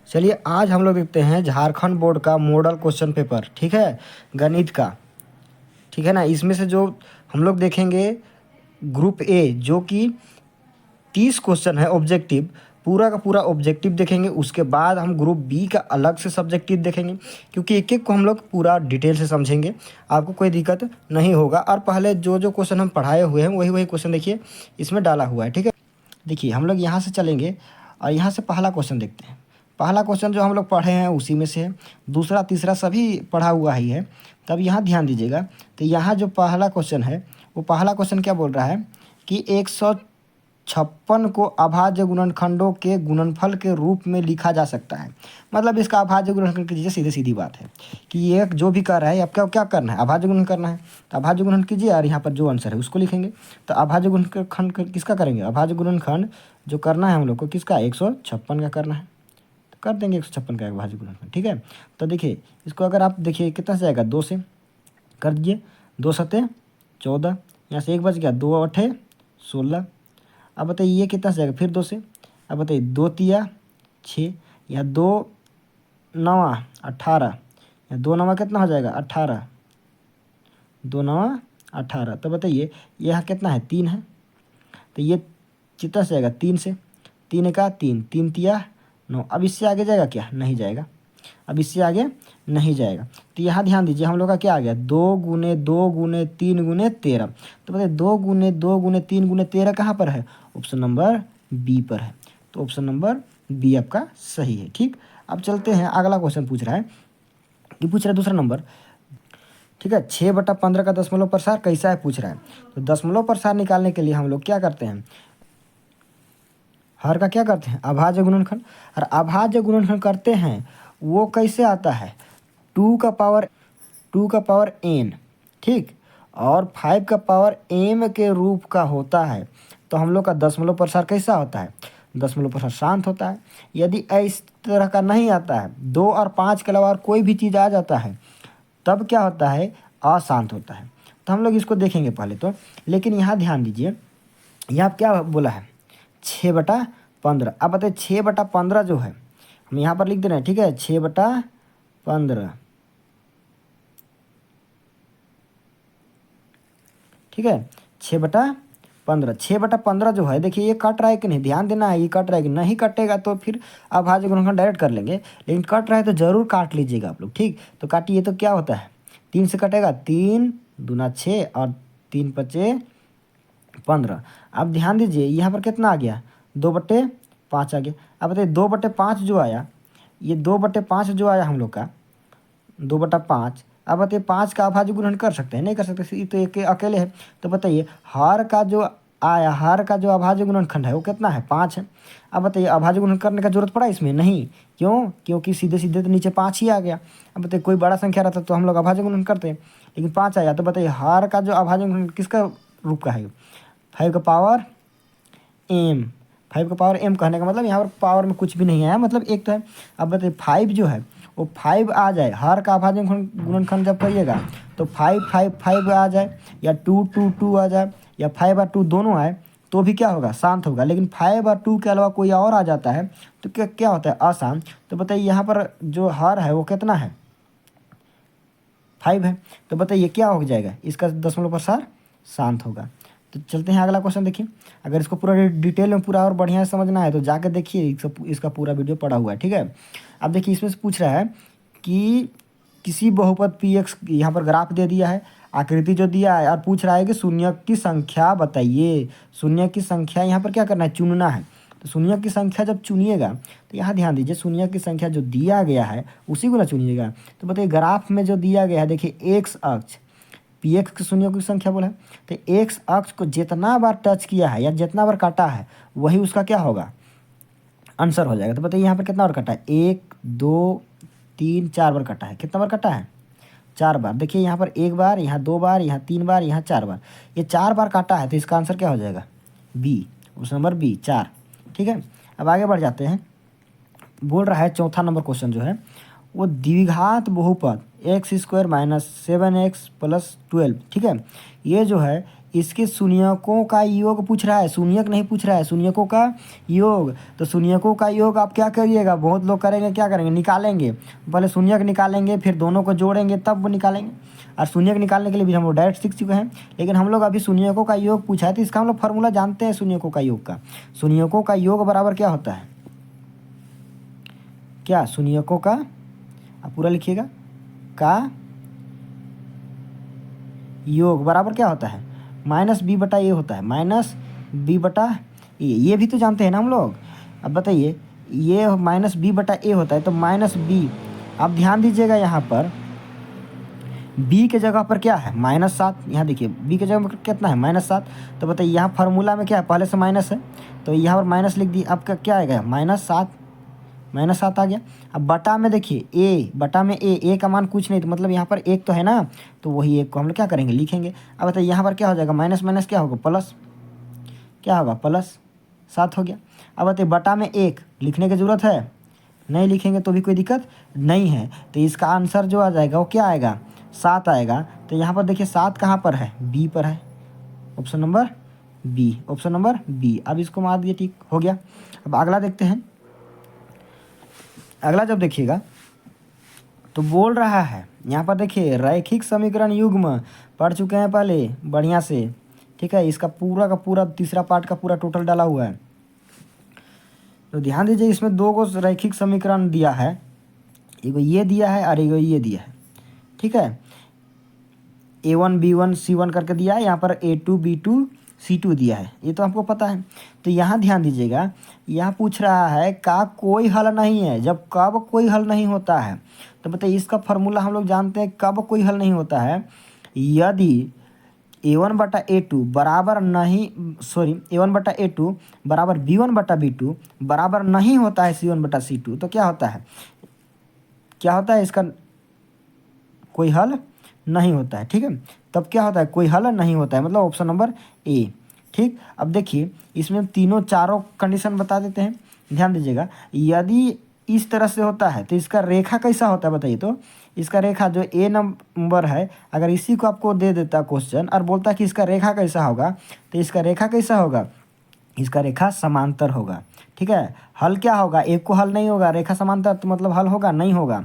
चलिए आज हम लोग देखते हैं झारखंड बोर्ड का मॉडल क्वेश्चन पेपर, ठीक है, गणित का। ठीक है ना। इसमें से जो हम लोग देखेंगे ग्रुप ए, जो कि 30 क्वेश्चन है ऑब्जेक्टिव, पूरा का पूरा ऑब्जेक्टिव देखेंगे। उसके बाद हम ग्रुप बी का अलग से सब्जेक्टिव देखेंगे, क्योंकि एक एक को हम लोग पूरा डिटेल से समझेंगे, आपको कोई दिक्कत नहीं होगा। और पहले जो जो क्वेश्चन हम पढ़ाए हुए हैं वही वही क्वेश्चन देखिए इसमें डाला हुआ है, ठीक है। देखिए हम लोग यहाँ से चलेंगे और यहाँ से पहला क्वेश्चन देखते हैं। पहला क्वेश्चन जो हम लोग पढ़े हैं उसी में से है, दूसरा तीसरा सभी पढ़ा हुआ ही है। तब यहाँ ध्यान दीजिएगा, तो यहाँ जो पहला क्वेश्चन है वो पहला क्वेश्चन क्या बोल रहा है कि 156 को अभाज्य गुणनखंडों के गुणनफल के रूप में लिखा जा सकता है। मतलब इसका अभाज्य गुणनखंड कीजिए, सीधी सीधी बात है कि ये जो भी कर रहा है आपका क्या करना है, अभाज्य गुणन करना है। तो अभाज्य गुणन कीजिए और यहाँ पर जो आंसर है उसको लिखेंगे। तो अभाज्य गुणनखंड किसका करेंगे, अभाज्य गुणनखंड जो करना है हम लोग को किसका, 156 का करना है। तो कर देंगे 156 का अभाज्य गुणनखंड, ठीक है। तो देखिए इसको अगर आप देखिए कितना से जाएगा, 2 से कर दीजिए, 2 सते 14, यहाँ से 1 बच गया, 2 8 16। अब बताइए ये कितना से जाएगा, फिर 2 से। अब बताइए 2 तिया 6, या 2 नवा 18, या 2 नवा कितना हो जाएगा 18, 2 नवा 18। तो बताइए यहाँ कितना है, 3 है। तो ये कितना से जाएगा, 3 से, 3 का 3, 3 तिया 9। अब इससे आगे जाएगा क्या, नहीं जाएगा, अब इससे आगे नहीं जाएगा। तो यहाँ ध्यान दीजिए हम लोग का क्या आ गया, 2 गुने 2 गुने 3 गुने 13। तो बताइए 2 गुने 2 गुने 3 गुने 13 कहाँ पर है, ऑप्शन नंबर बी पर है। तो ऑप्शन नंबर बी आपका सही है, ठीक। अब चलते हैं, अगला क्वेश्चन पूछ रहा है कि पूछ रहा है दूसरा नंबर, ठीक है। 6/15 का दशमलव प्रसार कैसा है पूछ रहा है। तो दशमलव प्रसार निकालने के लिए हम लोग क्या करते हैं, हर का क्या करते हैं, अभाज्य गुणनखंड। और अभाज्य गुणनखंड करते हैं वो कैसे आता है, 2 का पावर n, ठीक, और 5 का पावर m के रूप का होता है। तो हम लोग का दशमलव प्रसार कैसा होता है, दशमलव प्रसार शांत होता है। यदि इस तरह का नहीं आता है, 2 और 5 के अलावा और कोई भी चीज़ आ जाता है, तब क्या होता है, अशांत होता है। तो हम लोग इसको देखेंगे पहले तो, लेकिन यहाँ ध्यान दीजिए, यहाँ क्या बोला है, 6/15। अब बताइए 6/15 जो है हम यहाँ पर लिख दे रहे हैं, ठीक है, 6/15, ठीक है, 6/15। 6/15 जो है देखिए ये कट रहा है कि नहीं, ध्यान देना है, ये कट रहा है कि नहीं, कटेगा तो फिर अभाज्य गुणनखंड डायरेक्ट कर लेंगे, लेकिन कट रहा है तो ज़रूर काट लीजिएगा आप लोग, ठीक। तो काटिए, तो क्या होता है, 3 से कटेगा, 3 दूना 6 और 3 पचे 15। अब ध्यान दीजिए यहाँ पर कितना आ गया, 2/5 आ गया। अब बताइए 2/5 जो आया, ये 2/5 जो आया हम लोग का 2/5। अब बताइए 5 का अभाज्य गुणन कर सकते हैं, नहीं कर सकते, ये तो एक अकेले है। तो बताइए हर का जो आया, हर का जो अभाज्य गुणनखंड है वो कितना है, 5 है। अब बताइए अभाज्य गुणन करने का जरूरत पड़ा इसमें, नहीं, क्यों, क्योंकि सीधे सीधे तो नीचे 5 ही आ गया। अब बताइए कोई बड़ा संख्या रहता तो हम लोग अभाज्य गुणन करते हैं, लेकिन 5 आया। तो बताइए हर का जो अभाज्य गुणन किसका रूप का है, 5 का पावर m। 5 का पावर m कहने का मतलब यहाँ पर पावर में कुछ भी नहीं आया, मतलब एक तो है। अब बताइए 5 जो है वो 5 आ जाए, हर का अभाज्य गुणनखंड जब करिएगा तो 5 5 5 आ जाए, या 2 2 2 आ जाए, या 5 और 2 दोनों आए, तो भी क्या होगा, शांत होगा। लेकिन 5 और 2 के अलावा कोई और आ जाता है तो क्या क्या होता है, अशांत। तो बताइए यहाँ पर जो हर है वो कितना है, 5 है। तो बताइए क्या हो जाएगा, इसका दशमलव प्रसार शांत होगा। तो चलते हैं अगला क्वेश्चन देखिए। अगर इसको पूरा डिटेल में पूरा और बढ़िया से समझना है तो जाकर देखिए, इसका पूरा वीडियो पड़ा हुआ है, ठीक है। अब देखिए इसमें से पूछ रहा है कि किसी बहुपद px, यहाँ पर ग्राफ दे दिया है, आकृति जो दिया है, और पूछ रहा है कि शून्य की संख्या बताइए। शून्य की संख्या यहाँ पर क्या करना है, चुनना है। तो शून्य की संख्या जब चुनिएगा तो यहाँ ध्यान दीजिए, शून्य की संख्या जो दिया गया है उसी को ना चुनिएगा। तो बताइए ग्राफ में जो दिया गया है, देखिए एक्स अक्ष, पी एक्स की शून्य की संख्या बोला है, तो एक्स अक्ष को जितना बार टच किया है या जितना बार काटा है वही उसका क्या होगा, आंसर हो जाएगा। तो बताइए यहाँ पर कितना बार कटा है, 1 2 3 4 बार कटा है। कितना बार कटा है, 4 बार। देखिए यहाँ पर 1 बार, यहाँ 2 बार, यहाँ 3 बार, यहाँ 4 बार, ये 4 बार काटा है। तो इसका आंसर क्या हो जाएगा, बी, ऑप्शन नंबर बी, 4, ठीक है। अब आगे बढ़ जाते हैं। बोल रहा है चौथा नंबर क्वेश्चन जो है वो द्विघात बहुपद x² - 7x + 12, ठीक है। ये जो है इसके शून्यकों का योग पूछ रहा है, शून्यक नहीं पूछ रहा है, शून्यकों का योग। तो शून्यकों का योग आप क्या करिएगा, बहुत लोग करेंगे, क्या करेंगे, निकालेंगे, पहले शून्यक निकालेंगे, फिर दोनों को जोड़ेंगे तब वो निकालेंगे। और शून्यक निकालने के लिए भी हम लोग डायरेक्ट सीख चुके हैं, लेकिन हम लोग अभी शून्यकों का योग पूछा है तो इसका हम लोग फॉर्मूला जानते हैं शून्यकों का योग का। शून्यकों का योग बराबर क्या होता है, क्या शून्यकों का, आप पूरा लिखिएगा, का योग बराबर क्या होता है, माइनस बी बटा ए होता है, माइनस बी बटा ए, ये भी तो जानते हैं ना हम लोग। अब बताइए, ये माइनस बी बटा ए होता है तो माइनस बी, आप ध्यान दीजिएगा यहाँ पर b के जगह पर क्या है, -7, यहाँ देखिए b के जगह पर कितना है, -7। तो बताइए यहाँ फार्मूला में क्या है, पहले से माइनस है तो यहाँ पर माइनस लिख दिए, आपका क्या आएगा, -7, -7 आ गया। अब बटा में देखिए a, बटा में a का मान कुछ नहीं, तो मतलब यहाँ पर एक तो है ना, तो वही एक को हम लोग क्या करेंगे, लिखेंगे। अब बताइए यहाँ पर क्या हो जाएगा, माइनस माइनस क्या होगा, प्लस, क्या होगा, +7 हो गया। अब बताइए बटा में 1 लिखने की ज़रूरत है, नहीं लिखेंगे तो भी कोई दिक्कत नहीं है। तो इसका आंसर जो आ जाएगा वो क्या आएगा, 7 आएगा। तो यहाँ पर देखिए 7 कहाँ पर है, बी पर है, option number B, option number B. अब इसको मार दिए, ठीक हो गया। अब अगला देखते हैं। अगला जब देखिएगा तो बोल रहा है यहाँ पर देखिए रैखिक समीकरण युग्म पढ़ चुके हैं पहले बढ़िया से, ठीक है। इसका पूरा का पूरा तीसरा पार्ट का पूरा टोटल डाला हुआ है। तो ध्यान दीजिए, इसमें 2 को रैखिक समीकरण दिया है, एगो ये दिया है और एगो ये दिया है, ठीक है। A1 B1 C1 करके दिया है, यहाँ पर A2 B2 C2 दिया है, ये तो हमको पता है। तो यहाँ ध्यान दीजिएगा, यहाँ पूछ रहा है का कोई हल नहीं है, जब कब कोई हल नहीं होता है तो बताइए इसका फॉर्मूला हम लोग जानते हैं, कब कोई हल नहीं होता है, यदि A1 बटा A2 बराबर नहीं, सॉरी A1 बटा A2 बराबर B1 बटा B2 बराबर नहीं होता है C1 बटा C2, तो क्या होता है, क्या होता है, इसका कोई हल नहीं होता है, ठीक है। तब क्या होता है, कोई हल नहीं होता है, मतलब ऑप्शन नंबर ए, ठीक। अब देखिए इसमें तीनों चारों कंडीशन बता देते हैं, ध्यान दीजिएगा। यदि इस तरह से होता है तो इसका रेखा कैसा होता है बताइए, तो इसका रेखा जो ए नंबर है, अगर इसी को आपको दे देता क्वेश्चन और बोलता कि इसका रेखा कैसा होगा, तो इसका रेखा कैसा होगा, इसका रेखा समांतर होगा, ठीक है। हल क्या होगा, एक को हल नहीं होगा, रेखा समांतर तो मतलब हल होगा, नहीं होगा।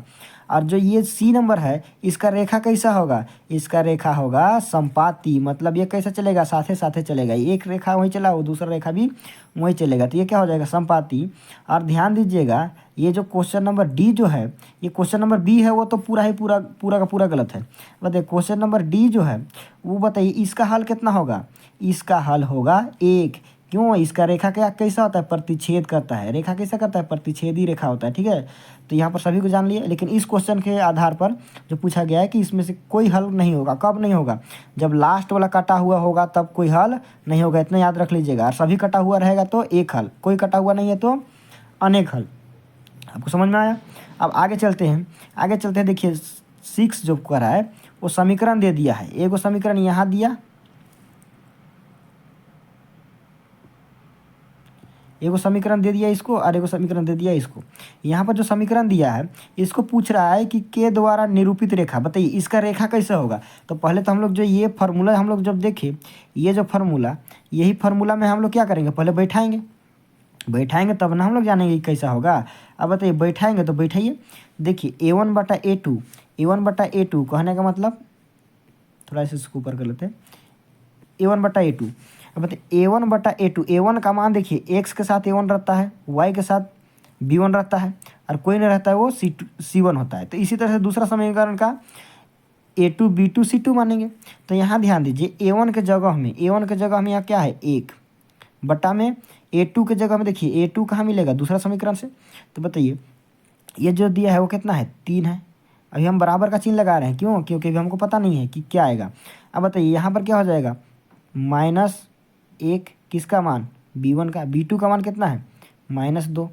और जो ये सी नंबर है, इसका रेखा कैसा होगा, इसका रेखा होगा संपाती, मतलब ये कैसा चलेगा, साथे साथे चलेगा, एक रेखा वहीं चला वो दूसरा रेखा भी वहीं चलेगा, तो ये क्या हो जाएगा, संपाती। और ध्यान दीजिएगा, ये जो क्वेश्चन नंबर डी जो है, ये क्वेश्चन नंबर बी है वो तो पूरा ही पूरा पूरा का पूरा गलत है। बताइए क्वेश्चन नंबर डी जो है वो बताइए इसका हल कितना होगा, इसका हल होगा 1। क्यों, इसका रेखा क्या कैसा होता है, प्रतिच्छेद करता है, रेखा कैसा करता है, प्रतिच्छेदी रेखा होता है, ठीक है। तो यहाँ पर सभी को जान लिए, लेकिन इस क्वेश्चन के आधार पर जो पूछा गया है कि इसमें से कोई हल नहीं होगा, कब नहीं होगा, जब लास्ट वाला कटा हुआ होगा तब कोई हल नहीं होगा, इतना याद रख लीजिएगा। और सभी कटा हुआ रहेगा तो एक हल, कोई कटा हुआ नहीं है तो अनेक हल। आपको समझ में आया। अब आगे चलते हैं, आगे चलते हैं। देखिए 6 जो कर रहा है वो समीकरण दे दिया है, एगो समीकरण यहाँ दिया, एगो समीकरण दे दिया इसको और एगो समीकरण दे दिया इसको। यहाँ पर जो समीकरण दिया है इसको पूछ रहा है कि के द्वारा निरूपित रेखा, बताइए इसका रेखा कैसा होगा। तो पहले तो हम लोग जो ये फार्मूला हम लोग जब देखें, ये जो फार्मूला, यही फार्मूला में हम लोग क्या करेंगे, पहले बैठाएंगे, बैठाएंगे तब ना हम लोग जानेंगे कि कैसा होगा। अब बताइए बैठाएंगे तो बैठाइए, देखिए A1 बटा A2, A1 बटा A2 कहने का मतलब, थोड़ा सा इसको ऊपर कर लेते हैं, A1 बटा A2। अब बताइए A1 बटा A2, A1 का मान देखिए x के साथ A1 रहता है, y के साथ B1 रहता है, और कोई नहीं रहता है वो C1 होता है। तो इसी तरह से दूसरा समीकरण का A2 B2 C2 मानेंगे। तो यहाँ ध्यान दीजिए A1 के जगह में, A1 के जगह में यहाँ क्या है 1 बटा में A2 के जगह में देखिए A2 कहाँ मिलेगा, दूसरा समीकरण से। तो बताइए ये जो दिया है वो कितना है, 3 है। अभी हम बराबर का चिन्ह लगा रहे हैं, क्यों, क्योंकि अभी हमको पता नहीं है कि क्या आएगा। अब बताइए यहाँ पर क्या हो जाएगा, -1 किसका मान, B1 का, B2 का मान कितना है, -2।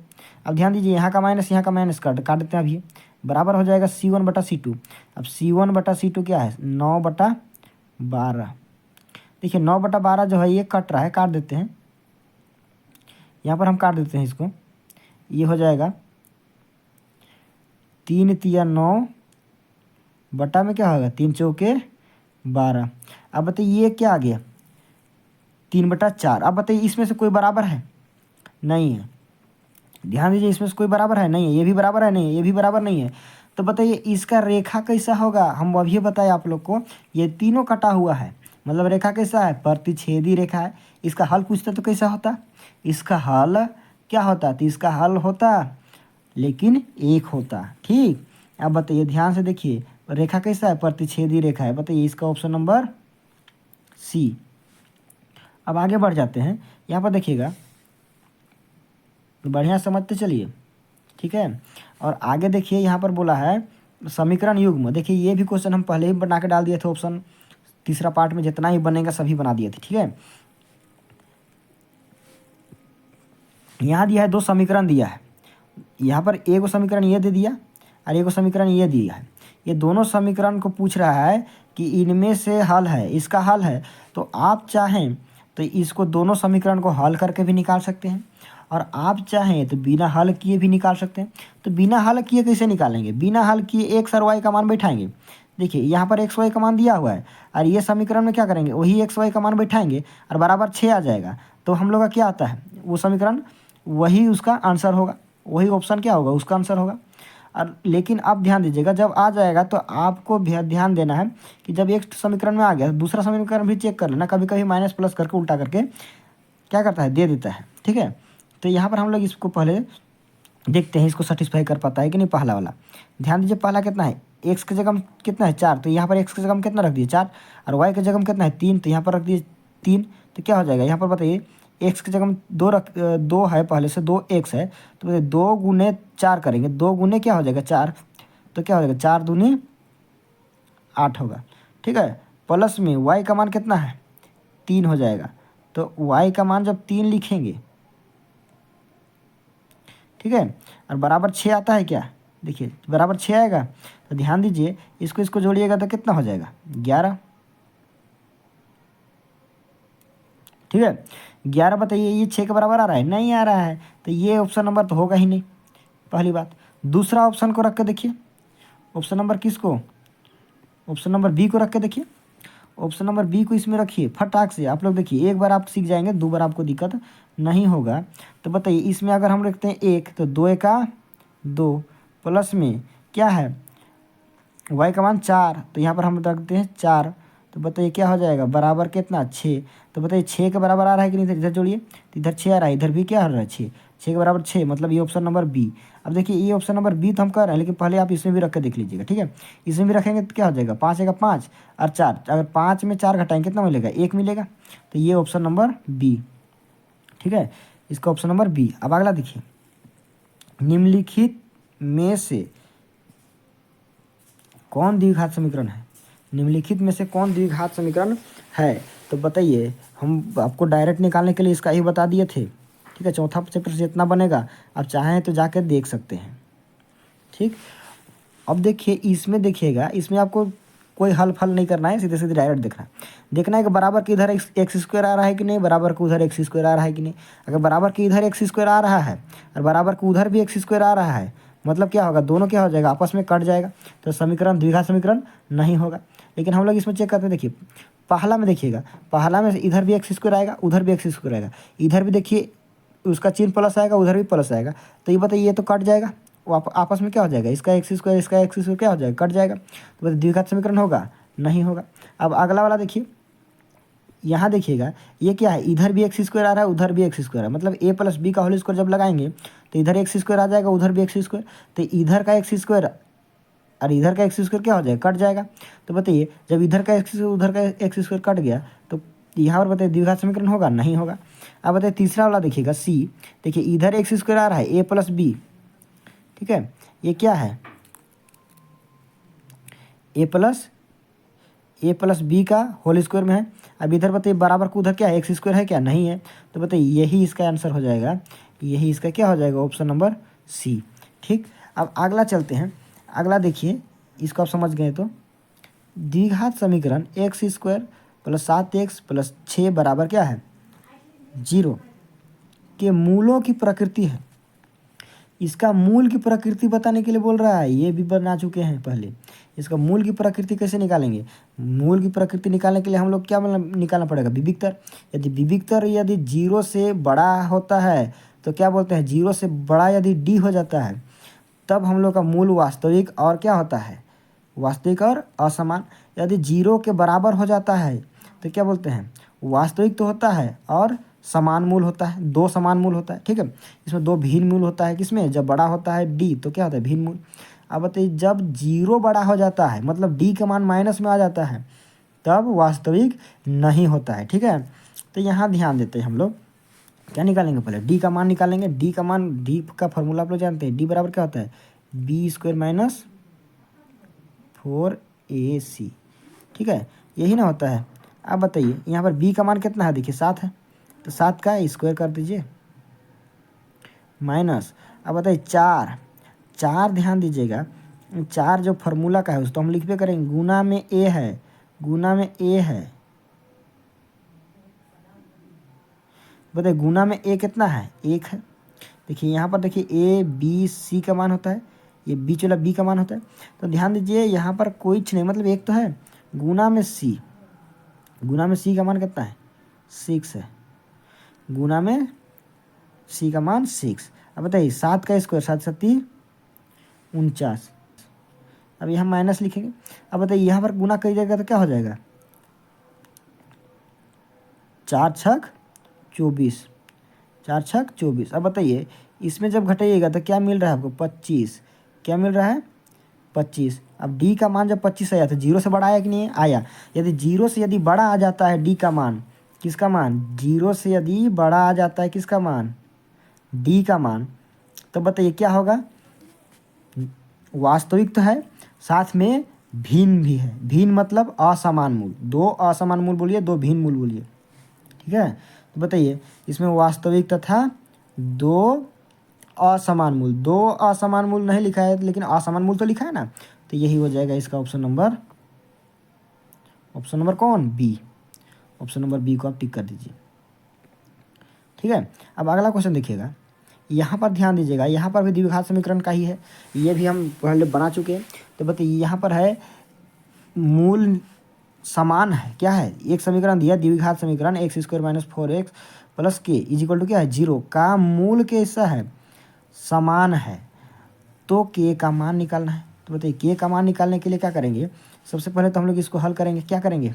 अब ध्यान दीजिए यहाँ का माइनस काट देते हैं अभी, बराबर हो जाएगा C1 बटा C2। अब C1 बटा C2 क्या है, 9 बटा 12। देखिए 9 बटा 12 जो है ये कट रहा है, काट देते हैं, यहाँ पर हम काट देते हैं इसको, ये हो जाएगा 3 तिया 9 बटा में क्या होगा, 3 चौके 12। अब बताइए ये क्या आ गया, 3/4। अब बताइए इसमें से कोई बराबर है? नहीं है। ध्यान दीजिए, इसमें से कोई बराबर है नहीं है, ये भी बराबर है नहीं है, ये भी बराबर नहीं है। तो बताइए इसका रेखा कैसा होगा? हम अभी बताए आप लोग को, ये तीनों कटा हुआ है, मतलब रेखा कैसा है? प्रतिच्छेदी रेखा है। इसका हल पूछता तो कैसा होता? इसका हल क्या होता? तो इसका हल होता लेकिन एक होता। ठीक, अब बताइए ध्यान से देखिए, रेखा कैसा है? प्रतिच्छेदी रेखा है। बताइए इसका ऑप्शन नंबर सी। अब आगे बढ़ जाते हैं, यहाँ पर देखिएगा, बढ़िया समझते चलिए, ठीक है। और आगे देखिए यहाँ पर बोला है समीकरण युग्म। देखिए ये भी क्वेश्चन हम पहले ही बना के डाल दिए थे, ऑप्शन तीसरा पार्ट में जितना ही बनेगा सभी बना दिए थे, ठीक है। यहाँ दिया है 2 समीकरण दिया है, यहाँ पर एक समीकरण ये दे दिया और एक समीकरण ये दिया है। ये दोनों समीकरण को पूछ रहा है कि इनमें से हल है, इसका हल है। तो आप चाहें तो इसको दोनों समीकरण को हल करके भी निकाल सकते हैं, और आप चाहें तो बिना हल किए भी निकाल सकते हैं। तो बिना हल किए कैसे निकालेंगे? बिना हल किए एक्स और वाई का मान बैठाएंगे। देखिए यहाँ पर एक्स वाई का मान दिया हुआ है, और ये समीकरण में क्या करेंगे? वही एक्स वाई का मान बैठाएंगे और बराबर 6 आ जाएगा। तो हम लोग का क्या आता है? वो समीकरण वही उसका आंसर होगा, वही ऑप्शन क्या होगा? उसका आंसर होगा। और लेकिन आप ध्यान दीजिएगा, जब आ जाएगा तो आपको ध्यान देना है कि जब एक समीकरण में आ गया दूसरा समीकरण भी चेक कर लेना, कभी कभी माइनस प्लस करके उल्टा करके क्या करता है? दे देता है, ठीक है। तो यहाँ पर हम लोग इसको पहले देखते हैं, इसको सेटिस्फाई कर पाता है कि नहीं पहला वाला। ध्यान दीजिए पहला कितना है? एक्स की जगह कितना है? 4। तो यहाँ पर एक्स की जगह कितना रख दिए? 4। और वाई की जगह कितना है? 3। तो यहाँ पर रख दिए 3। तो क्या हो जाएगा यहाँ पर? बताइए एक्स की जगह 2 है, पहले से 2 एक्स है, तो बताइए 2 गुने 4 करेंगे, 2 गुने क्या हो जाएगा? 4। तो क्या हो जाएगा? 4 दूनी 8 होगा, ठीक है। प्लस में वाई का मान कितना है? 3 हो जाएगा। तो वाई का मान जब 3 लिखेंगे, ठीक है, और बराबर 6 आता है क्या? देखिए बराबर 6 आएगा। तो ध्यान दीजिए इसको इसको जोड़िएगा तो कितना हो जाएगा? 11, ठीक है। 11 बताइए ये 6 के बराबर आ रहा है? नहीं आ रहा है। तो ये ऑप्शन नंबर तो होगा ही नहीं, पहली बात। दूसरा ऑप्शन को रख के देखिए, ऑप्शन नंबर किसको? ऑप्शन नंबर बी को रख के देखिए। ऑप्शन नंबर बी को इसमें रखिए फटाक से। आप लोग देखिए, एक बार आप सीख जाएंगे, 2 बार आपको दिक्कत नहीं होगा। तो बताइए इसमें अगर हम रखते हैं 1, तो 2 का 2, प्लस में क्या है? वाई का मान 4, तो यहाँ पर हम रखते हैं 4। तो बताइए क्या हो जाएगा? बराबर कितना? 6। तो बताइए 6 के बराबर आ रहा है कि नहीं? इधर जोड़िए, तो इधर 6 आ रहा है, इधर भी क्या आ रहा है? 6। 6 के बराबर 6, मतलब ये ऑप्शन नंबर बी। अब देखिए ये ऑप्शन नंबर बी तो हम कर रहे हैं, लेकिन पहले आप इसमें भी रख के देख लीजिएगा, ठीक है। इसमें भी रखेंगे तो क्या हो जाएगा? 5 आएगा, 5 और 4, अगर 5 में 4 घटाएंगे कितना मिलेगा? 1 मिलेगा। तो ये ऑप्शन नंबर बी, ठीक है, इसका ऑप्शन नंबर बी। अब अगला देखिए, निम्नलिखित में से कौन द्विघात समीकरण है? निम्नलिखित में से कौन द्विघात समीकरण है? तो बताइए, हम आपको डायरेक्ट निकालने के लिए इसका ही बता दिए थे, ठीक है। चौथा चैप्टर से जितना बनेगा आप चाहें तो जाकर देख सकते हैं, ठीक। अब देखिए इसमें देखिएगा, इसमें आपको कोई हल फल नहीं करना है, सीधे सीधे डायरेक्ट देखना है कि बराबर के इधर एक्स स्क्वायर आ रहा है कि नहीं, बराबर के उधर एक्स स्क्वायर आ रहा है कि नहीं। अगर बराबर के इधर एक्स स्क्वायर आ रहा है और बराबर के उधर भी एक्स स्क्वायर आ रहा है, मतलब क्या होगा? दोनों क्या हो जाएगा? आपस में कट जाएगा, तो समीकरण द्विघात समीकरण नहीं होगा। लेकिन हम लोग इसमें चेक करते हैं, देखिए पहला में देखिएगा, पहला में इधर भी एक्स स्क्वायर आएगा, उधर भी एक्स स्क्वायर आएगा, इधर भी देखिए उसका चिन्ह प्लस आएगा, उधर भी प्लस आएगा। तो ये बताइए ये तो कट जाएगा, वो आपस में क्या हो जाएगा? इसका एक्स स्क्वायर इसका एक्स स्क्वायर क्या हो जाएगा? कट जाएगा। तो बताइए द्विघात समीकरण होगा? नहीं होगा। अब अगला वाला देखिए, यहाँ देखिएगा ये क्या है? इधर भी एक्स स्क्वायर आ रहा है, उधर भी एक्स स्क्वायर है, मतलब a प्लस बी का होल स्क्वायर जब लगाएंगे तो इधर एक्स स्क्वायर आ जाएगा, उधर भी एक्स स्क्वायर। तो इधर का एक्स स्क्वायर और इधर का एक्स स्क्वायर क्या हो जाएगा? कट जाएगा। तो बताइए जब इधर का एक्स स्क्वायर उधर का एक्स स्क्वायर कट गया तो यहाँ पर बताइए द्विघात समीकरण होगा? नहीं होगा। अब बताइए तीसरा वाला देखिएगा सी, देखिए इधर एक्स स्क्वायर आ रहा है ए प्लस बी, ठीक है, ये क्या है? ए प्लस बी का होल स्क्वायर में है। अब इधर बताइए बराबर को उधर क्या है? एक्स स्क्वायर है क्या? नहीं है। तो बताइए यही इसका आंसर हो जाएगा, यही इसका क्या हो जाएगा? ऑप्शन नंबर सी, ठीक। अब अगला चलते हैं, अगला देखिए, इसको आप समझ गए तो द्विघात समीकरण x square plus 7x plus 6 बराबर क्या है? 0 के मूलों की प्रकृति है। इसका मूल की प्रकृति बताने के लिए बोल रहा है, ये भी बना चुके हैं पहले। इसका मूल की प्रकृति कैसे निकालेंगे? मूल की प्रकृति निकालने के लिए हम लोग क्या मतलब निकालना पड़ेगा? विविक्तर। यदि विविक्तर यदि 0 से बड़ा होता है तो क्या बोलते हैं? 0 से बड़ा यदि डी हो जाता है तब हम लोग का मूल वास्तविक और क्या होता है? वास्तविक और असमान। यदि 0 के बराबर हो जाता है तो क्या बोलते हैं? वास्तविक तो होता है और समान मूल होता है, 2 समान मूल होता है। ठीक है, इसमें 2 भिन्न मूल होता है। किसमें? जब बड़ा होता है डी तो क्या होता है? भिन्न मूल। अब बताइए जब 0 बड़ा हो जाता है मतलब डी का मान माइनस में आ जाता है तब वास्तविक नहीं होता है। ठीक है, तो यहाँ ध्यान देते हैं हम लोग क्या निकालेंगे? पहले डी का मान निकालेंगे। डी का मान, डी का फॉर्मूला आप लोग जानते हैं, डी बराबर क्या होता है? B square minus 4ac। ठीक है, यही ना होता है। अब बताइए यहाँ पर बी का मान कितना है? देखिए 7 है, तो 7 का स्क्वायर कर दीजिए माइनस। अब बताइए 4 ध्यान दीजिएगा, 4 जो फार्मूला का है उसको हम लिख पे करेंगे, गुना में ए है, गुना में ए है। बताइए गुना में ए कितना है? 1 है। देखिए यहाँ पर देखिए ए बी सी का मान होता है, ये बीच वाला बी का मान होता है। तो ध्यान दीजिए यहाँ पर कोई नहीं, मतलब 1 तो है, गुना में सी, गुना में सी का मान कितना है? 6 है, गुना में सी का मान 6। अब बताइए 7 का स्क्वायर, 7 7 49। अब यहाँ माइनस लिखेंगे। अब बताइए यहाँ पर गुना करिएगा तो क्या हो जाएगा? 4 छक 24, 4 छक 24। अब बताइए इसमें जब घटाइएगा तो क्या मिल रहा है आपको? 25। क्या मिल रहा है? 25। अब डी का मान जब 25 आया तो 0 से बड़ा आया कि नहीं आया? यदि 0 से यदि बड़ा आ जाता है डी का मान, किसका मान? 0 से यदि बड़ा आ जाता है किसका मान? डी का मान, तो बताइए क्या होगा? वास्तविक तो है, साथ में भिन्न भी है। भिन्न मतलब असमान मूल, 2 असमान मूल बोलिए, 2 भिन्न मूल बोलिए। ठीक है, तो बताइए इसमें वास्तविक तथा 2 असमान मूल, 2 असमान मूल नहीं लिखा है लेकिन असमान मूल तो लिखा है ना, तो यही हो जाएगा इसका ऑप्शन नंबर कौन? बी। ऑप्शन नंबर बी को आप टिक कर दीजिए। ठीक है, अब अगला क्वेश्चन देखिएगा, यहाँ पर ध्यान दीजिएगा, यहाँ पर भी द्विघात समीकरण का ही है, ये भी हम पहले बना चुके हैं। तो बताइए यहाँ पर है मूल समान है, क्या है? एक समीकरण दिया द्विघात समीकरण x square minus 4x plus के इज इक्वल टू क्या है? 0 का मूल कैसा है? समान है, तो के का मान निकालना है। तो बताइए के का मान निकालने के लिए क्या करेंगे? सबसे पहले तो हम लोग इसको हल करेंगे। क्या करेंगे?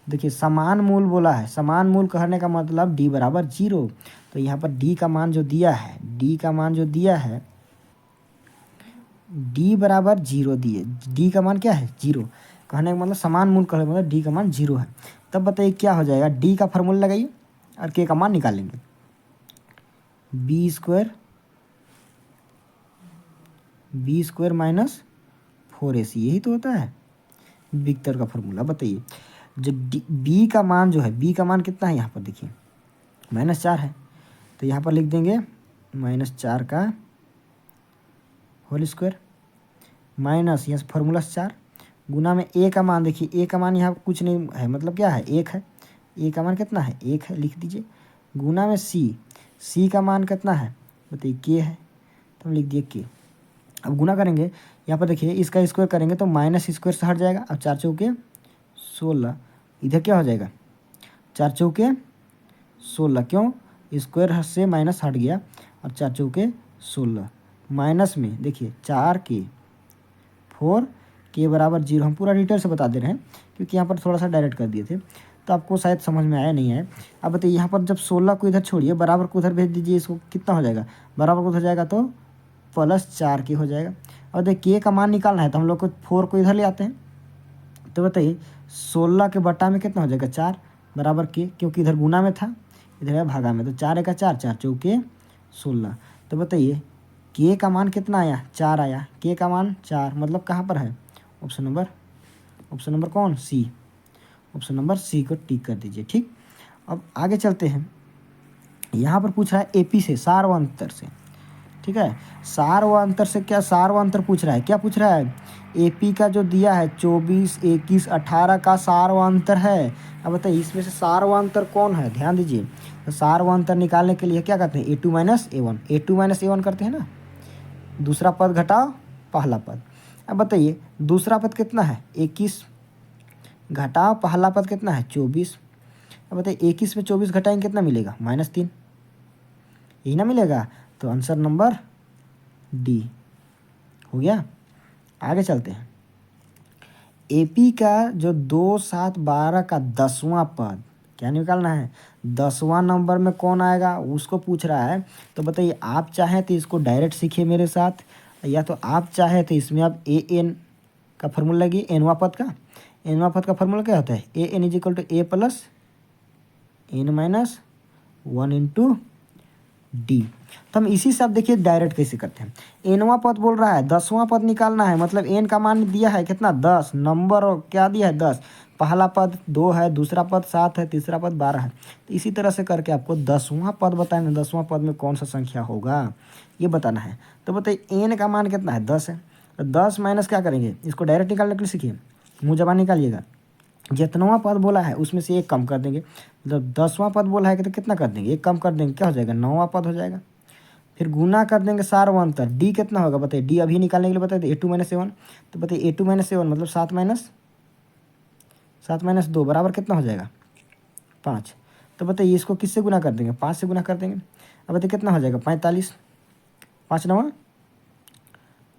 देखिए समान मूल बोला है, समान मूल कहने का मतलब डी बराबर 0। तो यहाँ पर डी का मान जो दिया है, डी का मान जो दिया है, डी बराबर 0 दिए, डी का मान क्या है? 0। कहने का मतलब समान मूल कहने का मतलब डी का मान 0 है। तब बताइए क्या हो जाएगा? डी का फार्मूला लगाइए और के का मान निकालेंगे। बी स्क्वायर माइनस 4ac, यही तो होता है विक्टर का फार्मूला। बताइए जो बी का मान जो है, बी का मान कितना है? यहाँ पर देखिए -4 है, तो यहाँ पर लिख देंगे -4 का होल स्क्वायर माइनस यहाँ से फार्मूला 4 गुना में ए का मान। देखिए ए का मान यहाँ कुछ नहीं है, मतलब क्या है? 1 है। ए का मान कितना है? 1 है, लिख दीजिए। गुना में सी का मान कितना है? बताइए के है, तो हम लिख दिए के। अब गुना करेंगे, यहाँ पर देखिए इसका स्क्वायर करेंगे तो माइनस स्क्वायर से हट जाएगा। अब 4 चौके 16, इधर क्या हो जाएगा? 4 चौके 16, क्यों? स्क्वायर से माइनस हट गया और 4 चौके 16 माइनस में देखिए 4 के 4 के बराबर 0। हम पूरा डिटेल से बता दे रहे हैं क्योंकि यहाँ पर थोड़ा सा डायरेक्ट कर दिए थे तो आपको शायद समझ में आया नहीं है। अब बताइए यहाँ पर जब 16 को इधर छोड़िए, बराबर को उधर भेज दीजिए, इसको कितना हो जाएगा? बराबर को उधर जाएगा तो +4 के हो जाएगा। और देखिए के का मान निकालना है तो हम लोग को 4 को इधर ले आते हैं। तो बताइए 16 के बट्टा में कितना हो जाएगा? 4 बराबर के, क्योंकि इधर गुना में था, इधर है भागा में, तो 4 का 4, 4 चौके 16। तो बताइए के का मान कितना आया? 4 आया। के का मान 4 मतलब कहाँ पर है? ऑप्शन नंबर कौन? सी। ऑप्शन नंबर सी को टिक कर दीजिए। ठीक, अब आगे चलते हैं। यहाँ पर पूछ रहा है एपी से, सार व अंतर से। ठीक है, सार व अंतर से क्या? सार व अंतर पूछ रहा है। क्या पूछ रहा है? एपी का जो दिया है 24, 21, 18 का सार व अंतर है। अब बताइए इसमें से सार व अंतर कौन है? ध्यान दीजिए, तो सार व अंतर निकालने के लिए क्या करते हैं? A2 - A1, A2 - A1 करते हैं ना। दूसरा पद घटाओ पहला पद। अब बताइए दूसरा पद कितना है 21, घटाओ पहला पद कितना है 24। अब बताइए 21 में 24 घटाएंगे कितना मिलेगा -3, यही ना मिलेगा। तो आंसर नंबर डी हो गया। आगे चलते हैं। एपी का जो 2, 7, 12 का 10वां पद क्या निकालना है, 10वां नंबर में कौन आएगा उसको पूछ रहा है। तो बताइए आप चाहें तो इसको डायरेक्ट सीखिए मेरे साथ, या तो आप चाहें तो इसमें आप ए एन का फॉर्मूला लगी, एनवा पद का। एनवा पद का फॉर्मूला क्या होता है, A N is equal to A plus N minus 1 into D. तो हम इसी से आप देखिए डायरेक्ट कैसे करते हैं। एनवा पद बोल रहा है 10वां पद निकालना है, मतलब एन का मान दिया है कितना 10, नंबर और क्या दिया है 10, पहला पद 2 है, दूसरा पद 7 है, तीसरा पद 12 है। तो इसी तरह से करके आपको 10वां पद बताना, 10वां पद में कौन सा संख्या होगा ये बताना है। तो बताइए एन का मान कितना है 10 है, तो 10 माइनस क्या करेंगे, इसको डायरेक्ट निकालने के लिए सीखिए, मुँह जबान निकालिएगा। जितनवां पद बोला है उसमें से एक कम कर देंगे, मतलब 10वां पद बोला है तो कितना कर देंगे, एक कम कर देंगे, क्या हो जाएगा 9वां पद हो जाएगा। फिर गुना कर देंगे सारवा अंतर, डी कितना होगा बताइए, डी अभी निकालने के लिए बताइए A2 - 7। तो बताइए A2 - 7 मतलब 7 - 2 बराबर कितना हो जाएगा 5। तो बताइए इसको किससे गुना कर देंगे, 5 से गुना कर देंगे। अब बताइए कितना हो जाएगा 45, 5 9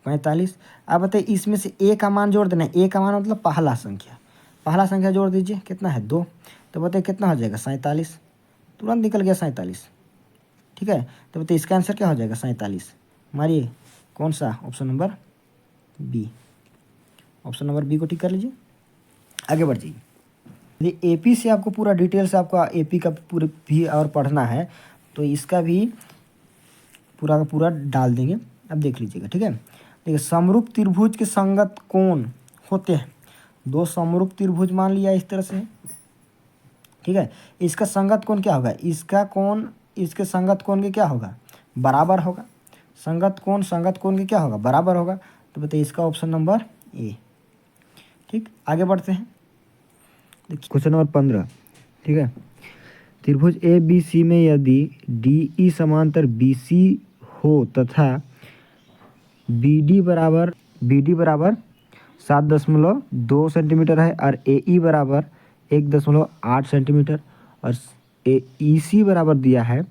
45। अब बताइए इसमें से ए का मान जोड़ देना है, ए का मान मतलब पहला संख्या, पहला संख्या जोड़ दीजिए कितना है 2। तो बताइए कितना हो जाएगा 47, तुरंत निकल गया 47, ठीक है। तो बताइए इसका आंसर क्या हो जाएगा 47, मारिए कौन सा, option number B. Option number B को टिक कर लीजिए, आगे बढ़ जाइए। यदि एपी से आपको पूरा डिटेल से आपका एपी का पूरे भी और पढ़ना है तो इसका भी पूरा का पूरा डाल देंगे, अब देख लीजिएगा, ठीक है। देखिए समरूप त्रिभुज के संगत कोण होते हैं, दो समरूप त्रिभुज मान लिया इस तरह से, ठीक है। इसका संगत कोण क्या होगा, इसका कोण इसके संगत कोण के क्या होगा बराबर होगा, संगत कोण के क्या होगा बराबर होगा। तो बताइए इसका ऑप्शन नंबर ए, ठीक। आगे बढ़ते हैं, देखिए क्वेश्चन नंबर 15, ठीक है। त्रिभुज ए बी सी में यदि डी ई समांतर बी सी हो तथा बी डी बराबर 7.2 सेंटीमीटर है और ए ई बराबर 1.8 सेंटीमीटर और ए ई सी बराबर दिया है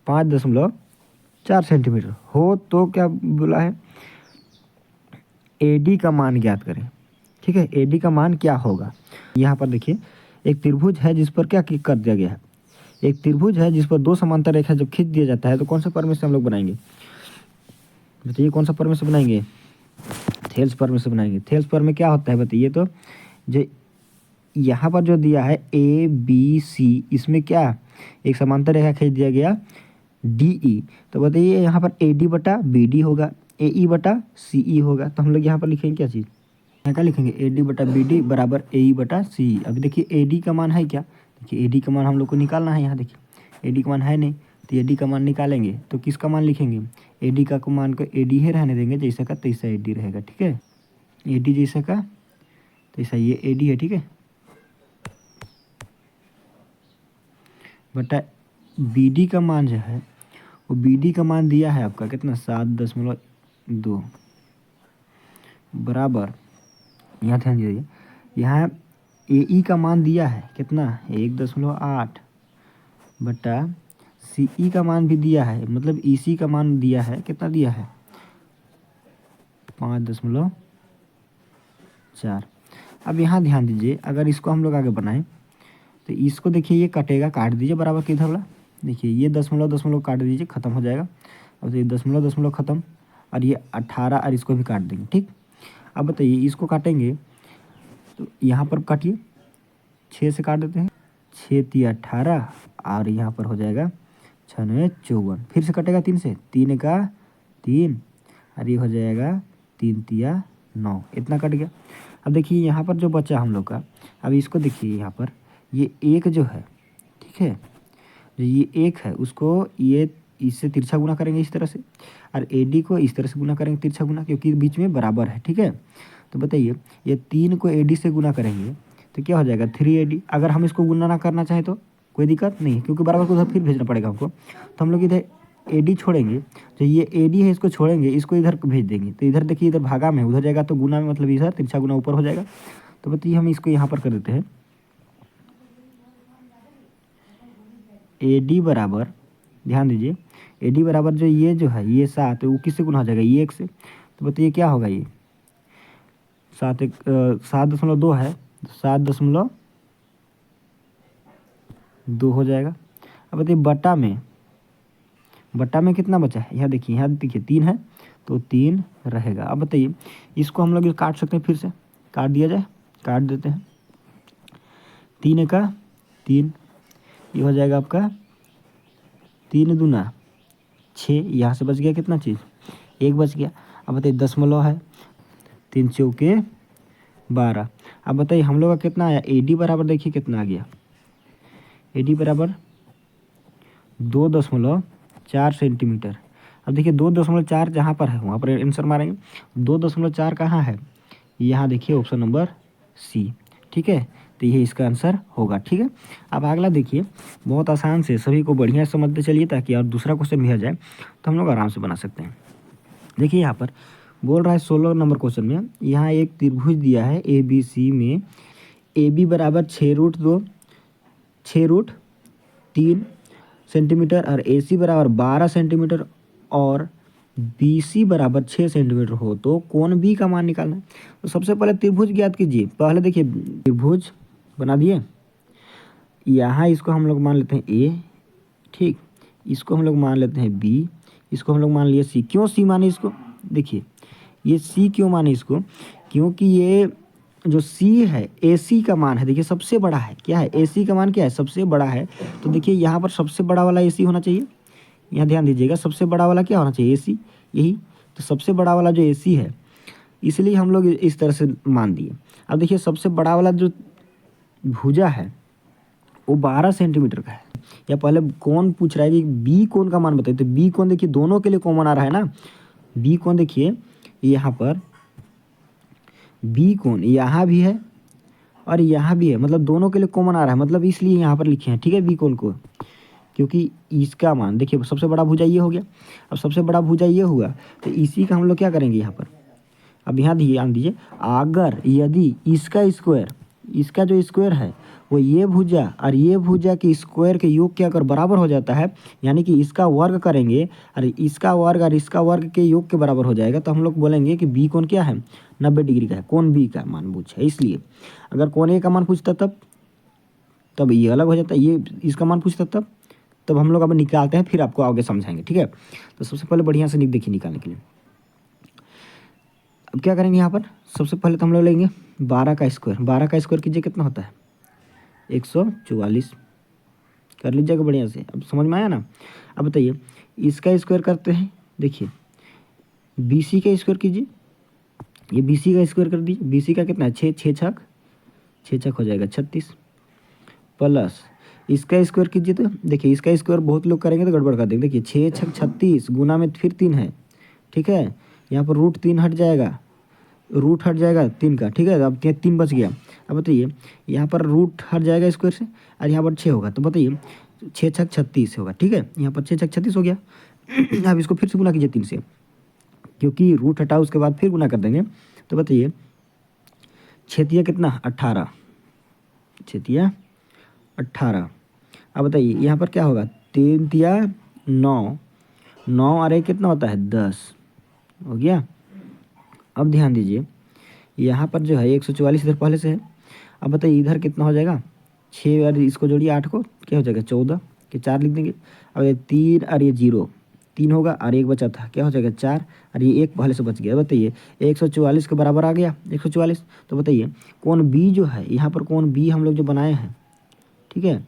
5.4 सेंटीमीटर हो, तो क्या बोला है ए डी का मान ज्ञात करें, ठीक है। ए डी का मान क्या होगा, यहाँ पर देखिए एक त्रिभुज है जिस पर क्या कर दिया गया है, एक त्रिभुज है जिस पर दो समांतर रेखा जब खींच दिया जाता है तो कौन सा परमेय से हम लोग बनाएंगे, बताइए कौन सा परमेय से बनाएंगे, थेल्स परमेय से बनाएंगे। थेल्स परमेय क्या होता है बताइए, तो जो यहाँ पर जो दिया है ए बी सी, इसमें क्या एक समांतर रेखा खींच दिया गया डी ई, तो बताइए यहाँ पर ए डी बटा बी डी होगा, ए ई बटा सी ई होगा। तो हम लोग यहाँ पर लिखेंगे क्या चीज़, यहाँ क्या लिखेंगे ए डी बटा बी डी बराबर ए ई बटा सी ई। अभी देखिए ए डी का मान है क्या, देखिए ए डी का मान हम लोग को निकालना है, यहाँ देखिए ए डी का मान है नहीं, तो ए डी का मान निकालेंगे तो किसका मान लिखेंगे, ए डी का मान को ए डी ही रहने देंगे, जैसा का तैसा ए डी रहेगा, ठीक है। ए डी जैसा का तैसा ये ए डी है, ठीक है, बटा बी डी का मान जो है वो बी डी का मान दिया है आपका कितना 7.2 बराबर, यहाँ ध्यान दीजिए, यहाँ ए ई का मान दिया है कितना 1.8 बटा सी ई का मान भी दिया है, मतलब ई सी का मान दिया है कितना दिया है 5.4। अब यहाँ ध्यान दीजिए, अगर इसको हम लोग आगे बनाएं तो इसको देखिए ये कटेगा, काट दीजिए बराबर किधर वाला, देखिए ये दशमलव काट दीजिए, खत्म हो जाएगा। और ये दशमलव खत्म, और ये 18 और इसको भी काट देंगे, ठीक। अब बताइए इसको काटेंगे तो यहाँ पर काटिए 6 से काट देते हैं, 6 तिया 18 और यहाँ पर हो जाएगा 6 9 54, फिर से कटेगा 3 से, 3 का 3 और ये हो जाएगा 3 तिया 9, इतना कट गया। अब देखिए यहाँ पर जो बचा हम लोग का, अब इसको देखिए यहाँ पर ये एक जो है, ठीक है, जो ये एक है उसको ये इससे तिरछा गुना करेंगे इस तरह से, और ए डी को इस तरह से गुना करेंगे तिरछा गुना, क्योंकि बीच में बराबर है, ठीक है। तो बताइए ये 3 को ए डी से गुना करेंगे तो क्या हो जाएगा 3AD। अगर हम इसको गुना ना करना चाहें तो कोई दिक्कत नहीं है, क्योंकि बराबर को उधर फिर भेजना पड़ेगा हमको, तो हम लोग इधर AD छोड़ेंगे, जो ये AD है इसको छोड़ेंगे, इसको इधर भेज देंगे, तो इधर देखिए इधर भागा में उधर जाएगा तो गुना में, मतलब इधर तिरछा गुना ऊपर हो जाएगा। तो बताइए हम इसको यहाँ पर कर देते हैं, AD बराबर, ध्यान दीजिए, AD बराबर जो ये जो है ये 7 वो किससे गुना हो जाएगा, ये 1 से। तो बताइए क्या होगा, ये 7.2 है, 7.2 हो जाएगा। अब बताइए बटा में कितना बचा है, यहाँ देखिए 3 है तो 3 रहेगा। अब बताइए इसको हम लोग काट सकते हैं, फिर से काट दिया जाए, काट देते हैं। 3 एका 3, ये हो जाएगा आपका 3 दूना 6, यहाँ से बच गया कितना चीज़, 1 बच गया। अब बताइए दशमलव है, 3 चौके 12। अब बताइए हम लोग का कितना आया, AD बराबर देखिए कितना आ गया, AD बराबर 2.4 सेंटीमीटर। अब देखिए 2.4 जहाँ पर है वहाँ पर आंसर मारेंगे, 2.4 कहाँ है, यहाँ देखिए ऑप्शन नंबर C, ठीक है। तो ये इसका आंसर होगा, ठीक है। अब अगला देखिए, बहुत आसान से सभी को बढ़िया समझते चलिए, ताकि और दूसरा क्वेश्चन भी आ जाए तो हम लोग आराम से बना सकते हैं। देखिए यहाँ पर बोल रहा है 16 नंबर क्वेश्चन में, यहाँ एक त्रिभुज दिया है ABC में, AB बराबर 6√3 सेंटीमीटर और AC बराबर 12 सेंटीमीटर और BC बराबर 6 सेंटीमीटर हो तो कोण B का मान निकालना है। तो सबसे पहले त्रिभुज ज्ञात कीजिए। पहले देखिए त्रिभुज बना दिए, यहाँ इसको हम लोग मान लेते हैं A, ठीक, इसको हम लोग मान लेते हैं B, इसको हम लोग मान लिए C। क्यों C माने इसको, देखिए ये C क्यों माने इसको, क्योंकि ये जो C है AC का मान है, देखिए सबसे बड़ा है, क्या है AC का मान क्या है, सबसे बड़ा है। तो देखिए यहाँ पर सबसे बड़ा वाला AC होना चाहिए, यहाँ ध्यान दीजिएगा, सबसे बड़ा वाला क्या होना चाहिए, AC, यही। तो सबसे बड़ा वाला जो AC है, इसलिए हम लोग इस तरह से मान दिए। अब देखिए सबसे बड़ा वाला जो भुजा है वो 12 सेंटीमीटर का है। या पहले कौन पूछ रहा है कि B कोण का मान बताइए, तो B कोण देखिए दोनों के लिए कॉमन आ रहा है ना, B कोण देखिए यहाँ पर B कोण यहाँ भी है और यहाँ भी है, मतलब दोनों के लिए कॉमन आ रहा है, मतलब इसलिए यहाँ पर लिखे हैं, ठीक है, B कोण को, क्योंकि इसका मान देखिए सबसे बड़ा भुजा ये हो गया। अब सबसे बड़ा भुजा ये हुआ तो इसी का हम लोग क्या करेंगे यहाँ पर, अब यहाँ ध्यान दीजिए, अगर यदि इसका स्क्वायर, इसका जो स्क्वायर है वो ये भुजा और ये भुजा के स्क्वायर के योग के अगर बराबर हो जाता है, यानी कि इसका वर्ग करेंगे और इसका वर्ग और इसका वर्ग के योग के बराबर हो जाएगा, तो हम लोग बोलेंगे कि B कोण क्या है, 90 डिग्री का है, कोण B का मान पूछा है। इसलिए अगर कोण A का मान पूछता तब ये अलग हो जाता है, ये इसका मान पूछता तब हम लोग अब निकालते हैं, फिर आपको आगे समझाएंगे, ठीक है। तो सबसे पहले बढ़िया से देखिए निकालने के लिए अब क्या करेंगे, यहाँ पर सबसे पहले तो हम लोग लेंगे 12 का स्क्वायर कीजिए कितना होता है, 144 कर लीजिएगा बढ़िया से। अब समझ में आया ना। अब बताइए इसका स्क्वायर करते हैं, देखिए BC का स्क्वायर कीजिए, ये BC का स्क्वायर कर दीजिए, BC का कितना है, 6 छक हो जाएगा 36, प्लस इसका स्क्वायर कीजिए, तो देखिए इसका स्क्वायर बहुत लोग करेंगे तो गड़बड़ कर देंगे। देखिए 6 छक 36 गुना में फिर 3 है, ठीक है, यहाँ पर √3 हट जाएगा, रूट हट जाएगा 3 का, ठीक है। अब 3 बच गया। अब बताइए यहाँ पर रूट हट जाएगा स्क्वायर से और यहाँ पर 6 होगा, तो बताइए 6 छक 36 होगा, ठीक है, यहाँ पर 6 छक 36 हो गया। अब इसको फिर से गुना कीजिए 3 से, क्योंकि रूट हटाओ उसके बाद फिर गुना कर देंगे। तो बताइए 6 कितना 18, 18। अब बताइए यहाँ पर क्या होगा, 3 9, 9 और 1 कितना होता है 10 हो गया। अब ध्यान दीजिए यहाँ पर जो है 144 इधर पहले से है। अब बताइए इधर कितना हो जाएगा, 6 और इसको जोड़िए 8 को, क्या हो जाएगा 14 के 4 लिख देंगे। अब ये 3 और ये 0 3 होगा और 1 बचा था, क्या हो जाएगा 4 और ये 1 पहले से बच गया। बताइए 144 के बराबर आ गया 144। तो बताइए कोण B जो है, यहाँ पर कोण B हम लोग जो बनाए हैं, ठीक है,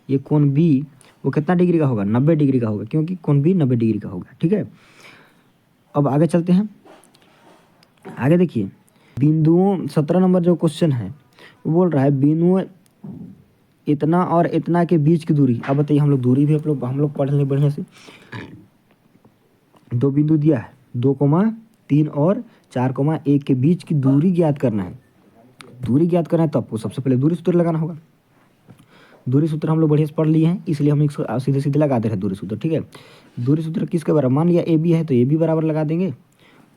ये कोण B वो कितना डिग्री का होगा, 90 डिग्री का होगा, क्योंकि कोण B 90 डिग्री का होगा, ठीक है। अब आगे चलते हैं, आगे देखिए बिंदुओं 17 नंबर जो क्वेश्चन है वो बोल रहा है बिंदुओं इतना और इतना के बीच की दूरी। अब बताइए हम लोग दूरी भी हम लोग पढ़ लें बढ़िया से। 2 बिंदु दिया है, 2,3 और 4,1 के बीच की दूरी ज्ञात करना है। दूरी ज्ञात करना है तो आपको सबसे पहले दूरी सूत्र लगाना होगा। दूरी सूत्र हम लोग बढ़िया से पढ़ लिए हैं, इसलिए हम इसको सीधे सीधे लगाते रहे दूरी सूत्र। ठीक है, दूरी सूत्र किसके बराबर, मान लिया ए बी है तो ए बी बराबर लगा देंगे,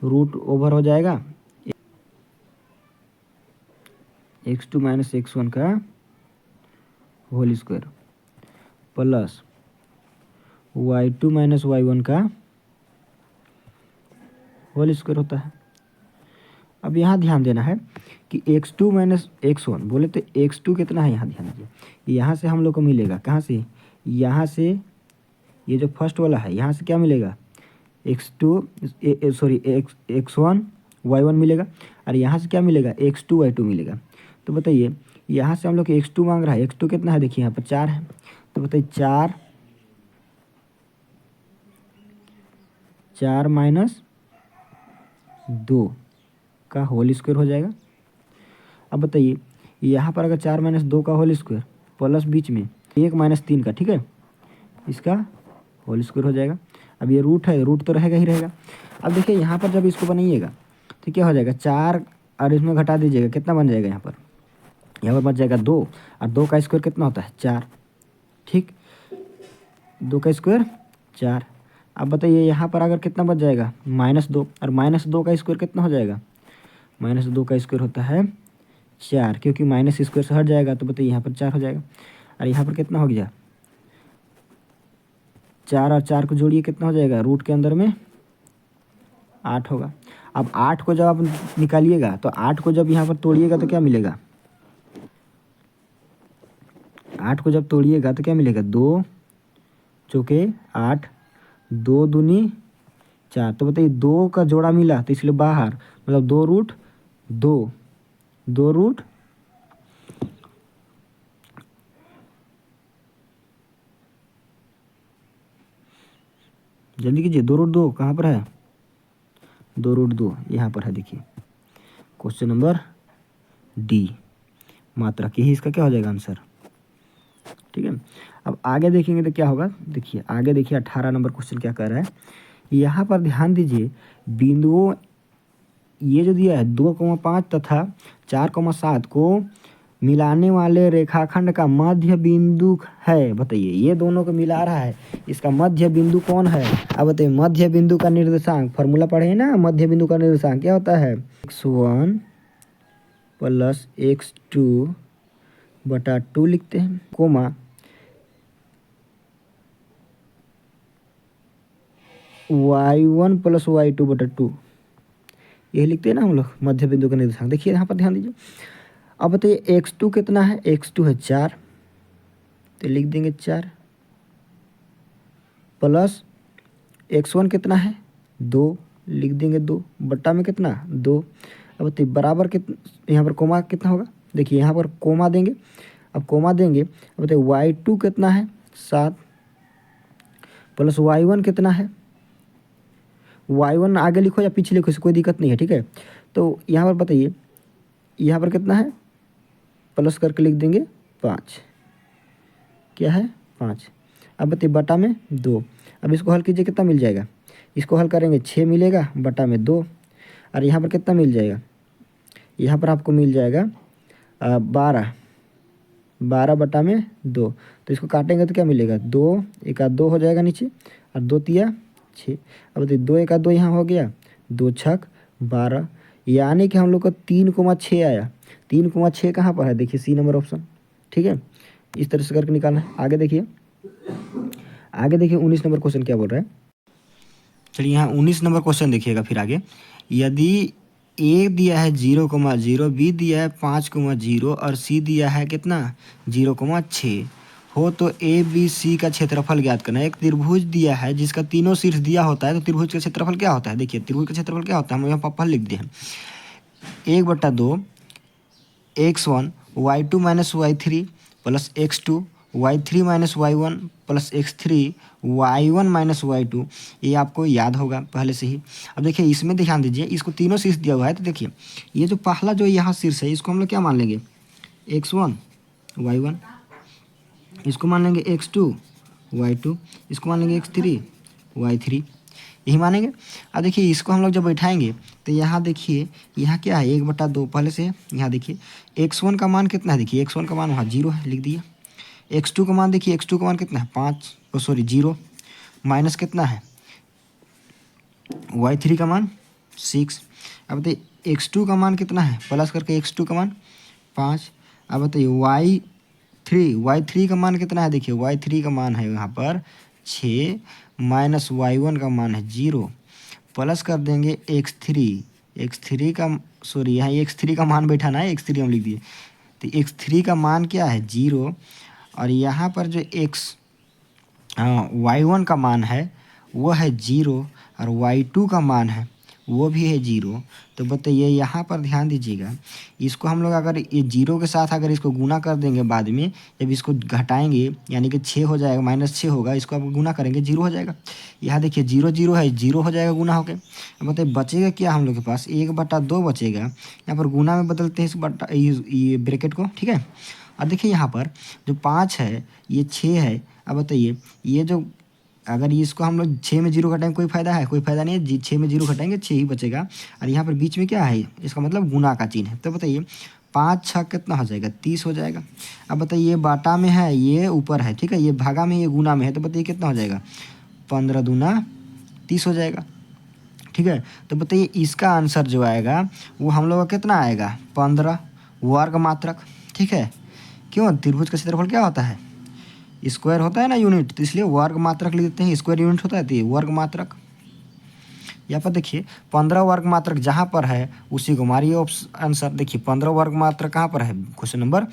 रूट ओवर हो जाएगा x2 माइनस x1 का whole square plus y2 minus y1 का होल स्क्वायर होता है। अब यहाँ ध्यान देना है कि x2 माइनस x1 बोले तो x2 कितना है, यहाँ ध्यान दीजिए, यहाँ से हम लोग को मिलेगा, कहाँ से, यहाँ से, ये जो फर्स्ट वाला है यहाँ से क्या मिलेगा, x1 y1 मिलेगा, और यहाँ से क्या मिलेगा, x2 y2 मिलेगा। तो बताइए यहाँ से हम लोग x2 मांग रहा है, x2 कितना है, देखिए यहाँ पर 4 है, तो बताइए 4 माइनस 2 का होल स्क्वायर हो जाएगा। अब बताइए यहाँ पर अगर 4 माइनस 2 का होल स्क्वायर प्लस बीच में 1 माइनस 3 का, ठीक है, इसका होल स्क्वायर हो जाएगा। अब ये रूट है, रूट तो रहेगा ही रहेगा। अब देखिए यहाँ पर जब इसको बनाइएगा तो क्या हो जाएगा, 4 और इसमें घटा दीजिएगा, कितना बन जाएगा, यहाँ पर बच जाएगा 2, और 2 का स्क्वायर कितना होता है, 4। ठीक, 2 का स्क्वायर 4। अब बताइए यहाँ पर अगर कितना बच जाएगा, -2, और -2 का स्क्वायर कितना हो जाएगा, -2 का स्क्वायर होता है 4, क्योंकि माइनस स्क्वायर से हट जाएगा, तो बताइए यहाँ पर 4 हो जाएगा। और यहाँ पर कितना हो गया, 4 और 4 को जोड़िए, कितना हो जाएगा, रूट के अंदर में 8 होगा। अब 8 को जब आप निकालिएगा तो 8 को जब यहाँ पर तोड़िएगा तो क्या मिलेगा, 8 को जब तोड़िएगा तो क्या मिलेगा, 2 चौके 8, 2 दूनी 4। तो बताइए 2 का जोड़ा मिला तो इसलिए बाहर, मतलब 2 रूट 2, 2 रूट जल्दी कीजिए, 2 रूट 2 कहाँ पर है, 2 रूट 2 यहाँ पर है। देखिए क्वेश्चन नंबर डी, मात्रा की ही इसका क्या हो जाएगा आंसर। ठीक है, अब आगे देखेंगे तो क्या होगा, देखिए आगे देखिए 18 नंबर क्वेश्चन क्या कर रहा है। यहाँ पर ध्यान दीजिए, बिंदुओं ये जो दिया है 2,5 तथा 4,7 को मिलाने वाले रेखाखंड का मध्य बिंदु है। बताइए ये दोनों को मिला रहा है, इसका मध्य बिंदु कौन है। अब बताइए मध्य बिंदु का निर्देशांक, फॉर्मूला पढ़े ना, मध्य बिंदु का निर्देशांक क्या होता है, x1 प्लस x2 बटा 2 लिखते हैं, कोमा y1 प्लस y2 बटा 2, यही लिखते हैं ना हम लोग मध्य बिंदु का निर्देशांक। देखिए यहाँ पर ध्यान दीजिए, अब बताइए x2 कितना है, x2 है 4, तो लिख देंगे 4, प्लस x1 कितना है 2, लिख देंगे 2, बट्टा में कितना 2। अब बताइए बराबर कितना, यहाँ पर कोमा कितना होगा, देखिए यहाँ पर कोमा देंगे, अब कोमा देंगे, अब बताइए y2 कितना है 7, प्लस y1 कितना है, y1 आगे लिखो या पीछे लिखो, इससे कोई दिक्कत नहीं है। ठीक है, तो यहाँ पर बताइए यहाँ पर कितना है, प्लस करके लिख देंगे 5, क्या है 5। अब बताइए बटा में 2, अब इसको हल कीजिए कितना मिल जाएगा, इसको हल करेंगे 6 मिलेगा, बटा में 2, और यहाँ पर कितना मिल जाएगा, यहाँ पर आपको मिल जाएगा 12, 12 बटा में 2। तो इसको काटेंगे तो क्या मिलेगा, 2 एक आध 2 हो जाएगा नीचे, और 2 तिया 6। अब बताइए 2 एक आध 2 यहाँ हो गया, 2 छक 12, यानी कि हम लोग का 3,6 आया। 3,6 कहाँ पर है, देखिए सी नंबर ऑप्शन। ठीक है, इस तरह से करके निकालना है। आगे देखिए, आगे देखिए 19 नंबर क्वेश्चन क्या बोल रहा है। चलिए यहाँ 19 नंबर क्वेश्चन देखिएगा। फिर आगे, यदि ए दिया है 0,0, बी दिया है 5,0 और सी दिया है कितना 0,6 हो, तो ए बी सी का क्षेत्रफल ज्ञात करना है। एक त्रिभुज दिया है जिसका तीनों शीर्ष दिया होता है, तो त्रिभुज का क्षेत्रफल क्या होता है, देखिए त्रिभुज का क्षेत्रफल क्या होता है, हम यहाँ पर लिख दिए हैं 1/2 x1 y2 minus y3 plus x2 y3 minus y1 plus x3 y1 minus y2। ये आपको याद होगा पहले से ही। अब देखिए इसमें ध्यान दीजिए, इसको तीनों शीर्ष दिया हुआ है, तो देखिए ये जो पहला जो यहाँ शीर्ष है इसको हम लोग क्या मान लेंगे, x1 y1, इसको मान लेंगे x2 y2, इसको मान लेंगे x3 y3, यही मानेंगे। अब देखिए इसको हम लोग जब बैठाएंगे तो यहाँ देखिए यहाँ क्या है 1/2 पहले से है। यहाँ देखिए x1 का मान कितना है, देखिए x1 का मान वहाँ 0 है, लिख दिया। x2 का मान देखिए, x2 का मान कितना है 5, सॉरी 0, माइनस कितना है y3 का मान 6। अब बताइए x2 का मान कितना है, प्लस करके x2 का मान 5। अब बताइए y3 का मान कितना है, देखिए y3 का मान है यहाँ पर 6, माइनस y1 का मान है 0, प्लस कर देंगे x3 का, सॉरी यहाँ x3 का मान बैठाना है, x3 हम लिख दिए, तो x3 का मान क्या है 0, और यहाँ पर जो y1 का मान है वो है 0, और y2 का मान है वो भी है 0। तो बताइए यहाँ पर ध्यान दीजिएगा, इसको हम लोग अगर ये 0 के साथ अगर इसको गुना कर देंगे बाद में, जब इसको घटाएंगे यानी कि 6 हो जाएगा, -6 होगा, इसको अब गुना करेंगे 0 हो जाएगा। यहाँ देखिए 0 0 है, 0 हो जाएगा गुना होके। अब बताइए बचेगा क्या हम लोग के पास, 1/2 बचेगा। यहाँ पर गुना में बदलते हैं इस बटा ये ब्रैकेट को, ठीक है। अब देखिए यहाँ पर जो 5 है ये 6 है। अब बताइए ये जो, अगर इसको हम लोग 6 में 0 घटाएंगे कोई फ़ायदा है, कोई फ़ायदा नहीं है। 6 में 0 घटाएंगे 6 ही बचेगा, और यहाँ पर बीच में क्या है, इसका मतलब गुना का चिन्ह है। तो बताइए 5 6 कितना हो जाएगा 30 हो जाएगा। अब बताइए ये बाटा में है, ये ऊपर है, ठीक है, ये भागा में, ये गुना में है, तो बताइए कितना हो जाएगा 15 दूना 30 हो जाएगा, ठीक है। तो बताइए इसका आंसर जो आएगा वो हम लोग का कितना आएगा 15 वर्ग मात्रक, ठीक है। क्यों, त्रिभुज का क्षेत्रफल क्या होता है, स्क्वायर होता है ना यूनिट, तो इसलिए वर्ग मात्रक लिख देते हैं, स्क्वायर यूनिट होता है तो ये वर्ग मात्रक। यहाँ पर देखिए 15 वर्ग मात्रक जहाँ पर है उसी को हमारी आंसर, देखिए 15 वर्ग मात्रक कहाँ पर है, क्वेश्चन नंबर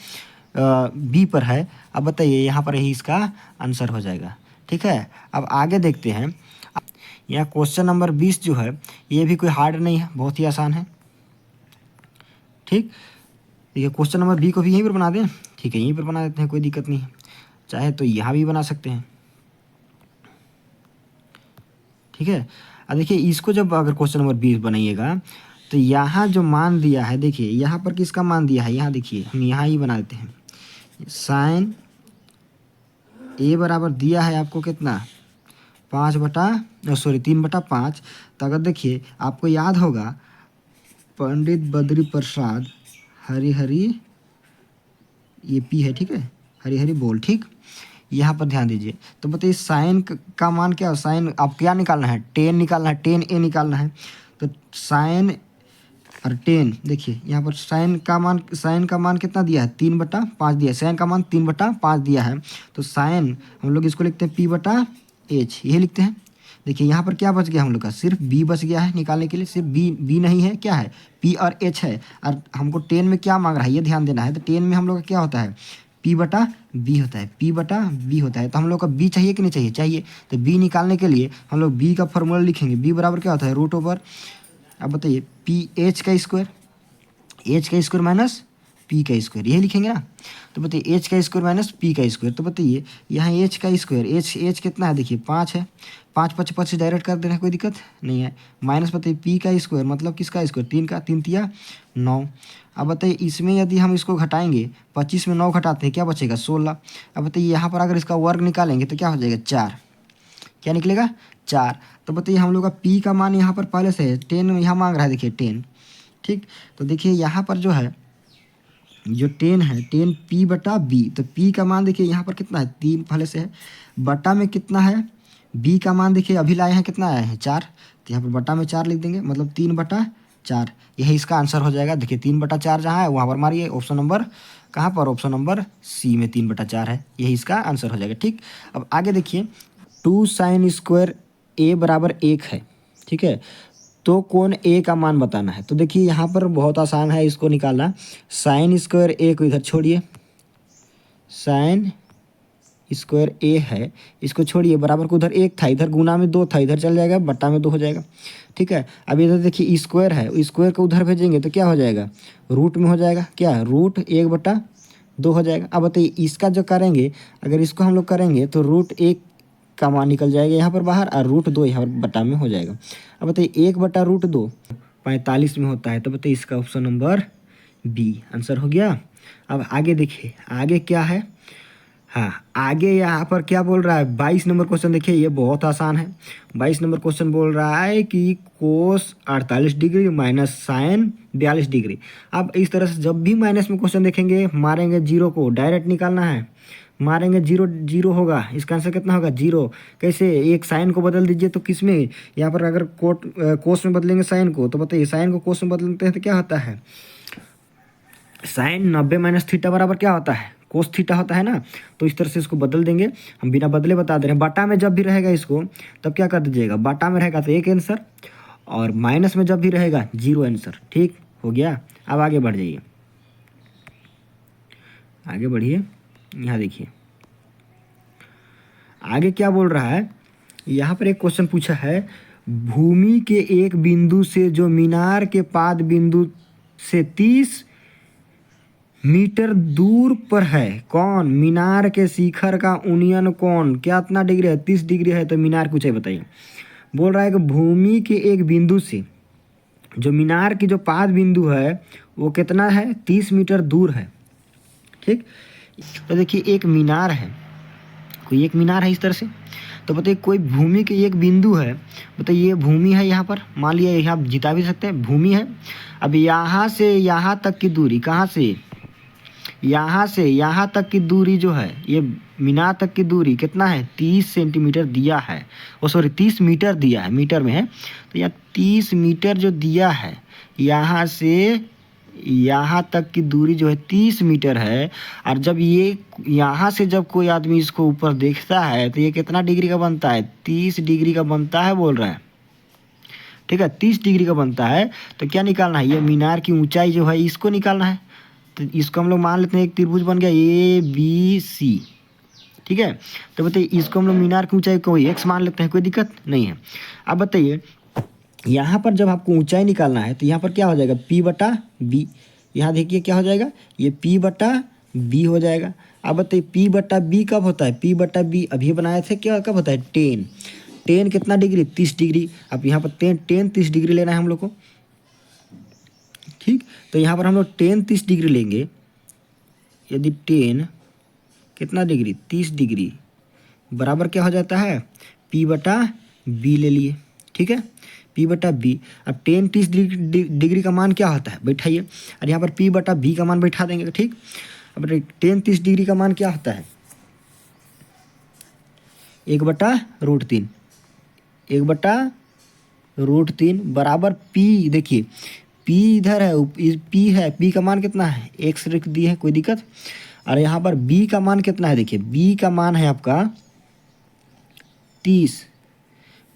बी पर है। अब बताइए यहाँ पर ही इसका आंसर हो जाएगा, ठीक है। अब आगे देखते हैं, यहाँ क्वेश्चन नंबर 20 जो है ये भी कोई हार्ड नहीं है, बहुत ही आसान है, ठीक। देखिए क्वेश्चन नंबर बी को भी यहीं पर बना दें, ठीक है, यहीं पर बना देते हैं, कोई दिक्कत नहीं है, चाहे तो यहाँ भी बना सकते हैं, ठीक है। अब देखिए इसको जब अगर क्वेश्चन नंबर 20 बनाइएगा तो यहाँ जो मान दिया है, देखिए यहाँ पर किसका मान दिया है, यहाँ देखिए हम यहाँ ही बना देते हैं, साइन ए बराबर दिया है आपको कितना 3/5। तो अगर देखिए आपको याद होगा पंडित बद्री प्रसाद हरी ये पी है, ठीक है, हरी बोल, ठीक। यहाँ पर ध्यान दीजिए, तो बताइए साइन का मान क्या है, साइन आप क्या निकालना है, 10 निकालना है, 10a निकालना है। तो साइन और 10, देखिए यहाँ पर साइन का मान कितना दिया है 3/5 दिया है, साइन का मान 3/5 दिया है। तो साइन हम लोग इसको लिखते हैं p/h, यही लिखते हैं। देखिए यहाँ पर क्या बच गया हम लोग का, सिर्फ b बच गया है निकालने के लिए, सिर्फ b नहीं है, क्या है p और h है। और हमको 10 में क्या मांग रहा है ये ध्यान देना है। तो 10 में हम लोग का क्या होता है p/b होता है, p/b होता है। तो हम लोग का b चाहिए कि नहीं चाहिए, चाहिए। तो b निकालने के लिए हम लोग b का फॉर्मूला लिखेंगे, b बराबर क्या होता है √। अब बताइए ph का स्क्वायर, h का स्क्वायर माइनस p का स्क्वायर, यही लिखेंगे ना। तो बताइए h का स्क्वायर माइनस p का स्क्वायर, तो बताइए यहाँ h का स्क्वायर, h कितना है, देखिए 5 है, 5 5 5 से डायरेक्ट कर देना है, कोई दिक्कत नहीं है। माइनस बताइए p का स्क्वायर मतलब किसका स्क्वायर, 3 का, 3 तिया 9। अब बताइए इसमें यदि हम इसको घटाएंगे, 25 में 9 घटाते हैं क्या बचेगा 16। अब बताइए यहाँ पर अगर इसका वर्ग निकालेंगे तो क्या हो जाएगा 4, क्या निकलेगा 4। तो बताइए हम लोग का p का मान यहाँ पर पहले से है 10, यहाँ मांग रहा है देखिए 10, ठीक। तो देखिए यहाँ पर जो है जो 10 है 10 p/b, तो p का मान देखिए यहाँ पर कितना है 3 पहले से है, बटा में कितना है b का मान देखिए अभी लाए हैं कितना आए हैं 4, तो यहाँ पर बटा में 4 लिख देंगे, मतलब 3/4, यही इसका आंसर हो जाएगा। देखिए 3/4 जहाँ है वहाँ पर मारिए, ऑप्शन नंबर कहाँ पर, ऑप्शन नंबर सी में 3/4 है, यही इसका आंसर हो जाएगा, ठीक। अब आगे देखिए 2 sin स्क्वायर a बराबर 1 है, ठीक है। तो कोण ए का मान बताना है। तो देखिए यहाँ पर बहुत आसान है इसको निकालना, साइन स्क्वायर ए को इधर छोड़िए, साइन स्क्वायर ए है इसको छोड़िए, बराबर को उधर 1 था, इधर गुना में 2 था, इधर चल जाएगा, बट्टा में 2 हो जाएगा, ठीक है। अब इधर देखिए स्क्वायर है, स्क्वायर को उधर भेजेंगे तो क्या हो जाएगा रूट में हो जाएगा, क्या √1/2 हो जाएगा। अब बताइए इसका जो करेंगे, अगर इसको हम लोग करेंगे तो √1 का मान निकल जाएगा यहाँ पर बाहर, और √2 यहाँ पर बटा में हो जाएगा। अब बताइए 1/√2 45 में होता है। तो बताइए इसका ऑप्शन नंबर बी आंसर हो गया। अब आगे देखिए आगे क्या है, हाँ आगे यहाँ पर क्या बोल रहा है 22 नंबर क्वेश्चन, देखिए ये बहुत आसान है। 22 नंबर क्वेश्चन बोल रहा है कि कोस 48 डिग्री माइनस साइन 42 डिग्री। अब इस तरह से जब भी माइनस में क्वेश्चन देखेंगे मारेंगे 0 को, डायरेक्ट निकालना है, मारेंगे जीरो जीरो होगा, इसका आंसर कितना होगा 0। कैसे, एक साइन को बदल दीजिए तो किस में, यहाँ पर अगर कोस में बदलेंगे साइन को, तो बताइए साइन को कोस में बदलते हैं तो क्या होता है, साइन 90 माइनस थीटा बराबर क्या होता है, कोस थीटा होता है ना। तो इस तरह से इसको बदल देंगे, हम बिना बदले बता दे रहे हैं। बाटा में जब भी रहेगा इसको तब क्या कर दीजिएगा, बाटा में रहेगा तो एक आंसर, और माइनस में जब भी रहेगा 0 आंसर। ठीक हो गया। अब आगे बढ़ जाइए, आगे बढ़िए। यहाँ देखिए आगे क्या बोल रहा है, यहाँ पर एक क्वेश्चन पूछा है, भूमि के एक बिंदु से जो मीनार के पाद बिंदु से 30 मीटर दूर पर है, कौन मीनार के शिखर का उन्नयन कोण कितना डिग्री है, 30 डिग्री है। तो मीनार की ऊंचाई बताइए। बोल रहा है कि भूमि के एक बिंदु से जो मीनार की जो पाद बिंदु है वो कितना है, 30 मीटर दूर है। ठीक, तो देखिए एक मीनार है, कोई एक मीनार है इस तरह से, तो बताइए कोई भूमि के एक बिंदु है, बताइए ये भूमि है, यहाँ पर मान लिया, यहाँ आप जिता भी सकते हैं भूमि है। अब यहाँ से यहाँ तक की दूरी, कहाँ से, यहाँ से यहाँ तक की दूरी जो है, ये मीनार तक की दूरी कितना है, 30 सेंटीमीटर दिया है, ओ सॉरी 30 मीटर दिया है, मीटर में है। तो यहाँ 30 मीटर जो दिया है, यहाँ से यहाँ तक की दूरी जो है 30 मीटर है। और जब ये यहाँ से जब कोई आदमी इसको ऊपर देखता है तो ये कितना डिग्री का बनता है, 30 डिग्री का बनता है बोल रहा है। ठीक है, 30 डिग्री का बनता है। तो क्या निकालना है, ये मीनार की ऊंचाई जो है इसको निकालना है। तो इसको हम लोग मान लेते हैं एक त्रिभुज बन गया ABC। ठीक है, तो बताइए इसको हम लोग मीनार की ऊंचाई को x मान लेते हैं, कोई दिक्कत नहीं है। अब बताइए यहाँ पर जब आपको ऊंचाई निकालना है तो यहाँ पर क्या हो जाएगा, P/B। यहाँ देखिए क्या हो जाएगा, ये P/B हो जाएगा। अब बताइए P/B कब होता है, P/B अभी बनाए थे, क्या कब होता है, 10 कितना डिग्री, 30 डिग्री। अब यहाँ पर 10 30 डिग्री लेना है हम लोग को। ठीक, तो यहाँ पर हम लोग 10 30 डिग्री लेंगे। यदि 10 कितना डिग्री, 30 डिग्री बराबर क्या हो जाता है, P/B ले लिए। ठीक है, P/B। अब 10 30 डिग्री का मान क्या होता है, बैठाइए, और यहाँ पर P/B का मान बैठा देंगे। ठीक, अब 10 30 डिग्री का मान क्या होता है, 1/√3, 1/√3 बराबर P। देखिए P इधर है, P है, P का मान कितना है, x लिख दी है, कोई दिक्कत। और यहाँ पर B का मान कितना है, देखिए B का मान है आपका 30।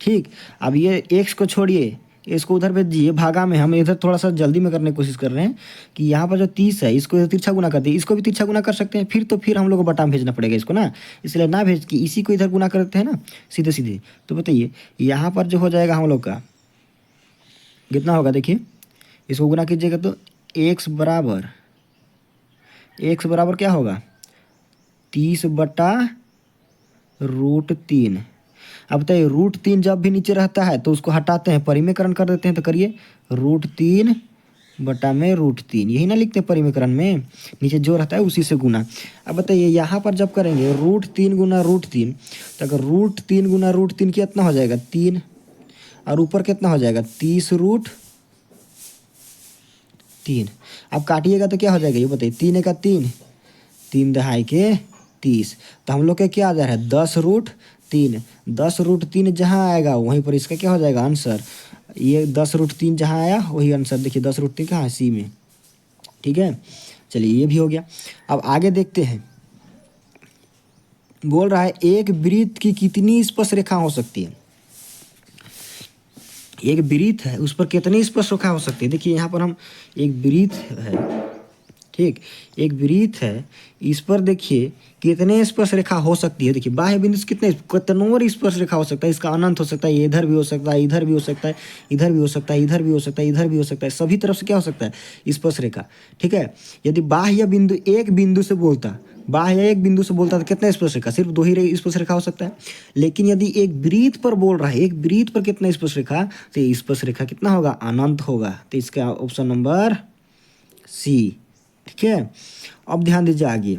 ठीक, अब ये x को छोड़िए, इसको उधर भेज दीजिए भागा में। हम इधर थोड़ा सा जल्दी में करने की कोशिश कर रहे हैं कि यहाँ पर जो 30 है इसको तिरछा गुना कर दिए, इसको भी तिरछा गुना कर सकते हैं, फिर हम लोग को बटा में भेजना पड़ेगा इसको ना, इसलिए ना भेज के इसी को इधर गुना करते हैं ना सीधे सीधे। तो बताइए यहाँ पर जो हो जाएगा हम लोग का कितना होगा, देखिए इसको गुना कीजिएगा तो x बराबर क्या होगा, 30/√3। अब बताइए √3 जब भी नीचे रहता है तो उसको हटाते हैं, परिमेयकरण कर देते हैं। तो करिए √3/√3, यही ना लिखते हैं परिमेयकरण में, नीचे जो रहता है उसी से गुना। अब बताइए यहाँ पर जब करेंगे √3 गुना √3, तो अगर √3 गुना √3 कितना हो जाएगा, 3, और ऊपर कितना हो जाएगा, 30√3। अब काटिएगा तो क्या हो जाएगा, ये बताइए, 3 × 3, 3 दहाई के 30। तो हम लोग के क्या आ जा रहा है, 10√3। 10√3 जहाँ आएगा वहीं पर इसका क्या हो जाएगा आंसर, ये 10√3 जहाँ आया वही आंसर। देखिए 10√3 कहाँ है, C में। ठीक है, चलिए ये भी हो गया। अब आगे देखते हैं, बोल रहा है एक वृत्त की कितनी स्पर्श रेखा हो सकती है, एक वृत्त है उस पर कितनी स्पर्श रेखा हो सकती है। देखिए यहाँ पर हम एक वृत्त है, ठीक, एक वृत्त है, इस पर देखिए कितने स्पर्श रेखा हो सकती है। देखिए बाह्य बिंदु से कितनों स्पर्श रेखा हो सकता है, इसका अनंत हो सकता है, ये इधर भी हो सकता है, इधर भी हो सकता है, इधर भी हो सकता है, इधर भी हो सकता है, इधर भी हो सकता है, सभी तरफ से क्या हो सकता है, स्पर्श रेखा। ठीक है, यदि बाह्य बिंदु एक बिंदु से बोलता, बाह्य एक बिंदु से बोलता तो कितना स्पर्श रेखा, सिर्फ 2 ही स्पर्श रेखा हो सकता है। लेकिन यदि एक वृत्त पर बोल रहा है, एक वृत्त पर कितना स्पर्श रेखा, तो ये स्पर्श रेखा कितना होगा, अनंत होगा। तो इसका ऑप्शन नंबर C। ठीक है, अब ध्यान दीजिए आगे,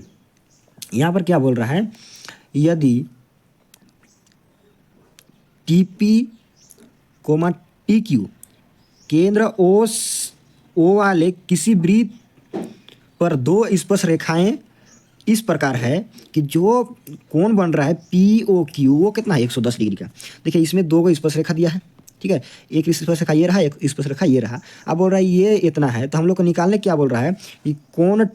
यहाँ पर क्या बोल रहा है, यदि TP, TQ केंद्र O वाले किसी वृत्त पर 2 स्पर्श रेखाएं इस प्रकार है कि जो कोण बन रहा है POQ वो कितना है 110 डिग्री का। देखिए इसमें दो को स्पर्शरेखा दिया है, ठीक है, एक स्पर्शरेखा ये रहा, एक स्पर्शरेखा ये रहा। अब बोल रहा है ये इतना है, तो हम लोग को निकालने क्या बोल रहा है कि कोण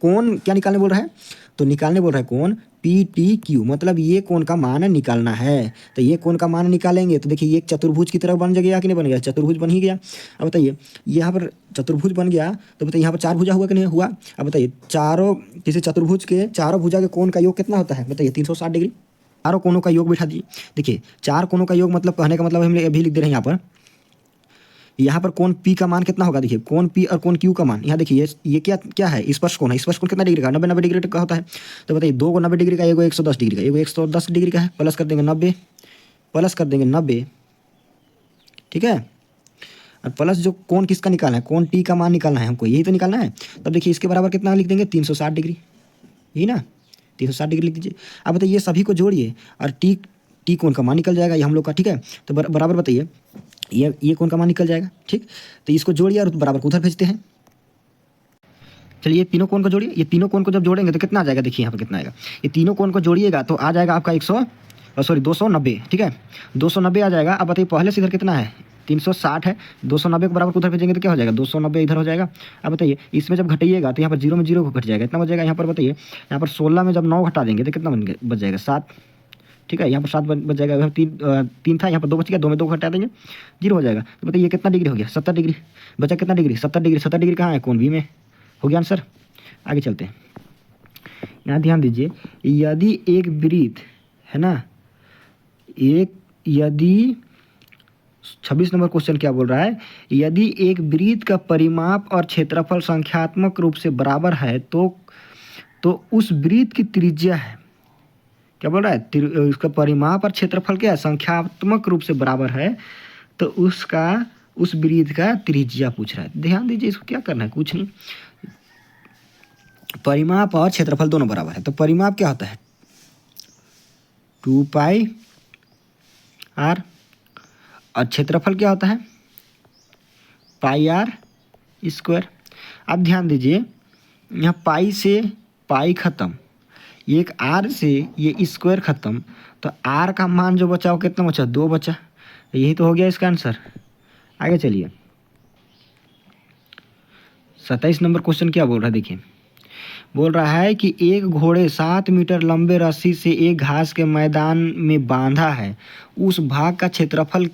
कोण क्या निकालने बोल रहा है, तो निकालने बोल रहा है कोण PTQ, मतलब ये कोण का मान निकालना है। तो ये कोण का मान निकालेंगे तो देखिए ये एक चतुर्भुज की तरह बन गया कि नहीं बन गया, चतुर्भुज बन ही गया। अब बताइए यहाँ पर चतुर्भुज बन गया तो बताइए यहाँ पर चार भुजा हुआ कि नहीं हुआ। अब बताइए चारों किसी चतुर्भुज के चारों भुजा के कोण का योग कितना होता है, बताइए 360 डिग्री। चारों कोणों का योग बिठा दीजिए। देखिए चार कोणों का योग मतलब कहने का मतलब हम अभी लिख दे रहे हैं यहाँ पर कोण P का मान कितना होगा। देखिए कोण P और कोण Q का मान यहाँ देखिए ये क्या क्या है, स्पर्श कोण है। स्पर्श कोण कितना डिग्री का, 90 डिग्री का होता है। तो बताइए दो को 90 डिग्री का, एगो 110 डिग्री का, एगो 110 डिग्री का है, प्लस कर देंगे 90, प्लस कर देंगे 90, ठीक है। और प्लस जो कोण किसका निकालना है, कोण T का मान निकालना है हमको, यही तो निकालना है। तब देखिए इसके बराबर कितना लिख देंगे 360 डिग्री, यही ना 360 डिग्री लिख दीजिए। अब बताइए ये सभी को जोड़िए और टी कोण का मान निकल जाएगा ये हम लोग का, ठीक है। तो बराबर बताइए ये कोण का मान निकल जाएगा, ठीक। तो इसको जोड़िए और बराबर को उधर भेजते हैं। चलिए ये तीनों कोण को जोड़िए, ये तीनों कोण को जब जोड़ेंगे तो कितना आ जाएगा, देखिए यहाँ पर कितना आएगा। ये तीनों कोण को जोड़िएगा तो आ जाएगा आपका 290, ठीक है, 290 आ जाएगा। अब बताइए पहले से इधर कितना है 360 है, 290 को बराबर उधर भेजेंगे तो क्या हो जाएगा 290 इधर हो जाएगा। अब बताइए इसमें जब घटाइएगा तो यहाँ पर 0 में 0 घट जाएगा, इतना बच जाएगा। यहाँ पर बताइए यहाँ पर 16 में जब 9 घटा देंगे तो कितना बच जाएगा 7, ठीक है। यहाँ पर 7 बच जाएगा, यहाँ 3 था, यहाँ पर 2 बच गया, 2 में 2 घटा देंगे 0 हो जाएगा। तो बताइए ये कितना डिग्री हो गया 70 डिग्री, बचा कितना डिग्री 70 डिग्री। 70 डिग्री कहाँ है, कोण बी में, हो गया आंसर। आगे चलते हैं, यहाँ ध्यान दीजिए यदि एक वृत्त है ना, यदि 26 नंबर क्वेश्चन क्या बोल रहा है, यदि एक वृत्त का परिमाप और क्षेत्रफल संख्यात्मक रूप से बराबर है तो उस वृत्त की त्रिज्या है, क्या बोल रहा है, उसका परिमाप और क्षेत्रफल क्या है संख्यात्मक रूप से बराबर है, तो उस वृत्त का त्रिज्या पूछ रहा है। ध्यान दीजिए इसको क्या करना है, कुछ नहीं, परिमाप और क्षेत्रफल दोनों बराबर है। तो परिमाप क्या होता है 2πr और क्षेत्रफल क्या होता है πr²। अब ध्यान दीजिए यहाँ पाई से पाई खत्म, एक आर से ये स्क्वायर खत्म, तो आर का मान जो बचा वो कितना बचा 2 बचा, यही तो हो गया इसका आंसर। आगे चलिए 27 नंबर क्वेश्चन क्या बोल रहा है, देखिए बोल रहा है कि एक घोड़े 7 मीटर लंबे रस्सी से एक घास के मैदान में बांधा है, उस भाग का क्षेत्रफल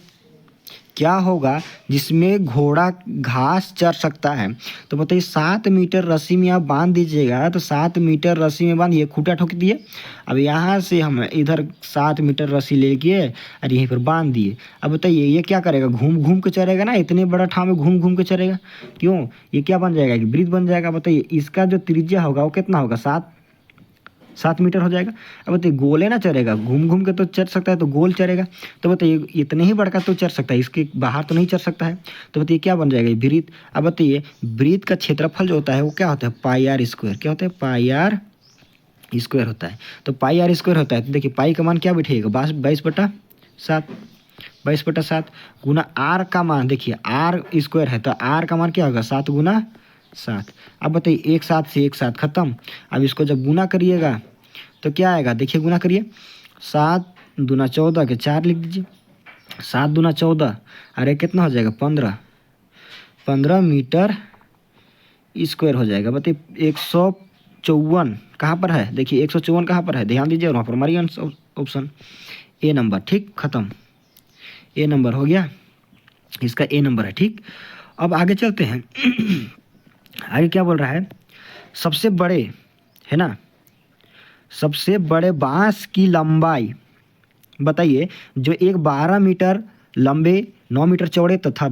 क्या होगा जिसमें घोड़ा घास चर सकता है। तो बताइए 7 मीटर रस्सी में आप बांध दीजिएगा, तो 7 मीटर रस्सी में बांधिए, खूंटा ठोक दिए। अब यहाँ से हम इधर 7 मीटर रस्सी लेके और यहीं पर बांध दिए। अब बताइए ये क्या करेगा, घूम घूम के चरेगा ना, इतने बड़ा ठाव में घूम घूम के चरेगा, क्यों, ये क्या बन जाएगा, एक वृत्त बन जाएगा। बताइए इसका जो त्रिज्या होगा वो कितना होगा 7 मीटर हो जाएगा। अब बताइए गोले ना चरेगा, घूम घूम के तो चर सकता है, तो गोल चरेगा। तो बताइए इतने ही बड़का तो चर सकता है, इसके बाहर तो नहीं चर सकता है। तो बताइए क्या बन जाएगा वृत्त। अब बताइए वृत्त का क्षेत्रफल जो होता है वो क्या होता है πr², क्या होता है πr² होता है। तो πr² होता है, तो देखिए पाई का मान क्या बैठेगा 22/7, 22/7 गुना आर का मान, देखिए r² है तो आर का मान क्या होगा 7 गुना 7। अब बताइए एक साथ से एक साथ खत्म। अब इसको जब गुना करिएगा तो क्या आएगा, देखिए गुना करिए 7 दूना 14 के 4 लिख दीजिए, 7 दूना 14 अरे कितना हो जाएगा 15 मीटर स्क्वायर हो जाएगा। बताइए 154 कहाँ पर है, देखिए 154 कहाँ पर है, ध्यान दीजिए, और वहाँ पर हमारी ऑप्शन ए नंबर, ठीक, खत्म, ए नंबर हो गया, इसका ए नंबर है, ठीक। अब आगे चलते हैं आगे क्या बोल रहा है, सबसे बड़े है ना, सबसे बड़े बांस की लंबाई बताइए जो एक 12 मीटर लंबे 9 मीटर चौड़े तथा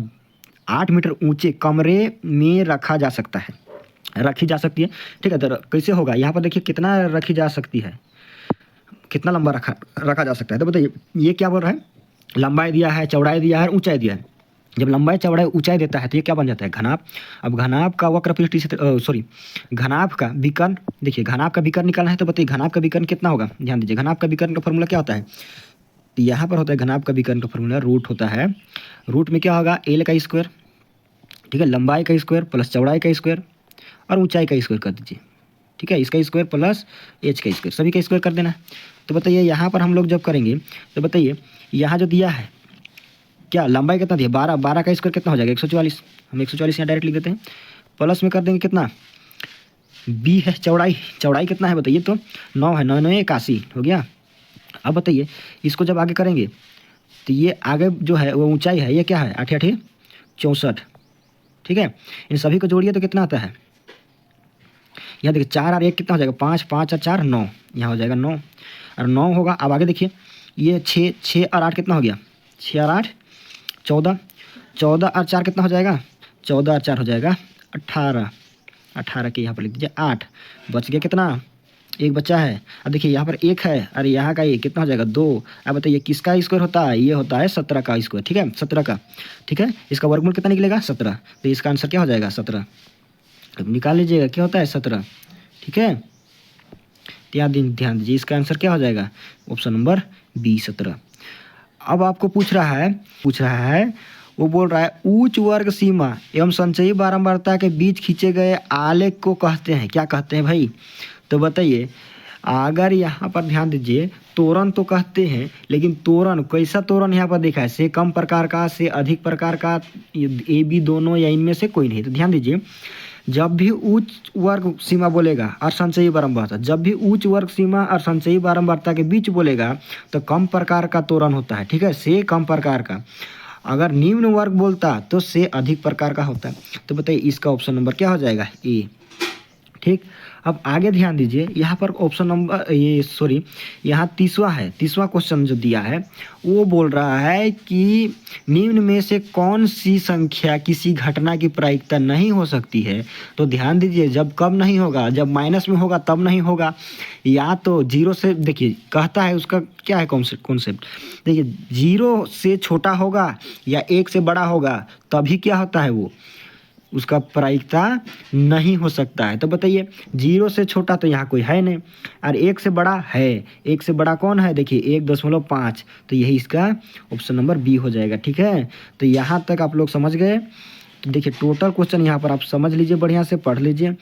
8 मीटर ऊंचे कमरे में रखी जा सकती है, ठीक है। तो कैसे होगा, यहाँ पर देखिए कितना रखी जा सकती है, कितना लंबा रखा जा सकता है। तो बताइए ये क्या बोल रहा है, लंबाई दिया है, चौड़ाई दिया है, ऊंचाई दिया है। जब लंबाई चौड़ाई ऊंचाई देता है तो ये क्या बन जाता है घनाभ। अब घनाभ का वक्रपृष्ठीय क्षेत्र घनाभ का विकर्ण, देखिए घनाभ का विकर्ण निकालना है। तो बताइए घनाभ का विकर्ण कितना होगा, ध्यान दीजिए घनाभ का विकर्ण का फॉर्मूला क्या होता है, तो यहाँ पर होता है घनाभ का विकर्ण का फॉर्मूला रूट होता है, रूट में क्या होगा एल का स्क्वायर, ठीक है, लंबाई का स्क्वायर प्लस चौड़ाई का स्क्वायर और ऊंचाई का स्क्वायर कर दीजिए, ठीक है, इसका स्क्वायर प्लस एच का स्क्वायर, सभी का स्क्वायर कर देना है। तो बताइए यहाँ पर हम लोग जब करेंगे तो बताइए यहाँ जो दिया है क्या लंबाई कितना दिया 12, 12 का स्क्वायर कितना हो जाएगा 144, हम 144 यहाँ डायरेक्ट लिख देते हैं। प्लस में कर देंगे कितना बी है चौड़ाई, चौड़ाई कितना है बताइए तो 9 है, 9 9 81 हो गया। अब बताइए इसको जब आगे करेंगे तो ये आगे जो है वो ऊंचाई है, ये क्या है 8 8 64, ठीक है। इन सभी को जोड़िए तो कितना आता है, यहाँ देखिए 4 और 1 कितना हो जाएगा 5, 5 और 4 9, यहाँ हो जाएगा 9 और 9 होगा। अब आगे देखिए ये 6, 6 और 8 कितना हो गया 6 और 8 14, 14 और 4 कितना हो जाएगा 14 और 4 हो जाएगा 18, 18 के यहाँ पर लिख दीजिए 8, बच गया कितना एक बच्चा है। अब देखिए यहाँ पर 1 है और यहाँ का ये कितना हो जाएगा 2। अब बताइए किसका स्क्वायर होता है, ये होता है 17 का स्क्वायर, ठीक है 17 का, ठीक है। इसका वर्गमूल कितना निकलेगा 17, तो इसका आंसर क्या हो जाएगा 17। अब निकाल लीजिएगा क्या होता है 17, ठीक है। ध्यान दीजिए इसका आंसर क्या हो जाएगा ऑप्शन नंबर बी 17। अब आपको पूछ रहा है वो बोल रहा है उच्च वर्ग सीमा एवं संचयी बारंबारता के बीच खींचे गए आलेख को कहते हैं, क्या कहते हैं भाई। तो बताइए अगर यहाँ पर ध्यान दीजिए तोरण तो कहते हैं, लेकिन तोरण कैसा तोरण यहाँ पर देखा है, से कम प्रकार का, से अधिक प्रकार का, ए बी दोनों या इनमें से कोई नहीं। तो ध्यान दीजिए जब भी उच्च वर्ग सीमा बोलेगा और संचयी बारंबारता, जब भी उच्च वर्ग सीमा और संचयी बारंबारता के बीच बोलेगा तो कम प्रकार का तोरण होता है, ठीक है, से कम प्रकार का। अगर निम्न वर्ग बोलता तो से अधिक प्रकार का होता है। तो बताइए इसका ऑप्शन नंबर क्या हो जाएगा ए, ठीक। अब आगे ध्यान दीजिए यहाँ पर ऑप्शन नंबर यहाँ 30वां है, 30वां क्वेश्चन जो दिया है वो बोल रहा है कि निम्न में से कौन सी संख्या किसी घटना की प्रायिकता नहीं हो सकती है। तो ध्यान दीजिए जब कब नहीं होगा, जब माइनस में होगा तब नहीं होगा, या तो 0 से, देखिए कहता है उसका क्या है कॉन्सेप्ट, देखिए 0 से छोटा होगा या 1 से बड़ा होगा तभी क्या होता है वो उसका प्रायिकता नहीं हो सकता है। तो बताइए 0 से छोटा तो यहाँ कोई है नहीं, और 1 से बड़ा है, 1 से बड़ा कौन है देखिए 1.5, तो यही इसका ऑप्शन नंबर बी हो जाएगा, ठीक है। तो यहाँ तक आप लोग समझ गए। तो देखिए टोटल क्वेश्चन यहाँ पर आप समझ लीजिए, बढ़िया से पढ़ लीजिए।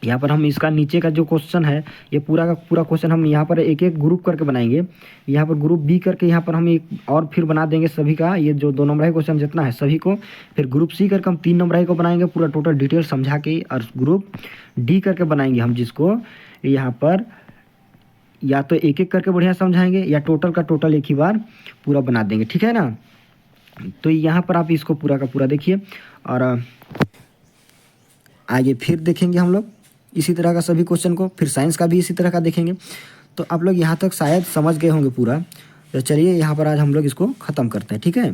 यहाँ पर हम इसका नीचे का जो क्वेश्चन है ये पूरा का पूरा क्वेश्चन हम यहाँ पर एक एक ग्रुप करके बनाएंगे, यहाँ पर ग्रुप बी करके यहाँ पर हम एक और फिर बना देंगे सभी का, ये जो 2 नंबर क्वेश्चन जितना है सभी को, फिर ग्रुप सी करके हम 3 नंबर को बनाएंगे पूरा टोटल डिटेल समझा के, और ग्रुप डी करके बनाएंगे हम जिसको यहाँ पर या तो एक एक करके बढ़िया समझाएंगे या टोटल का टोटल एक ही बार पूरा बना देंगे, ठीक है ना। तो यहाँ पर आप इसको पूरा का पूरा देखिए, और आगे फिर देखेंगे हम लोग इसी तरह का सभी क्वेश्चन को, फिर साइंस का भी इसी तरह का देखेंगे। तो आप लोग यहाँ तक शायद समझ गए होंगे पूरा। तो चलिए यहाँ पर आज हम लोग इसको ख़त्म करते हैं, ठीक है।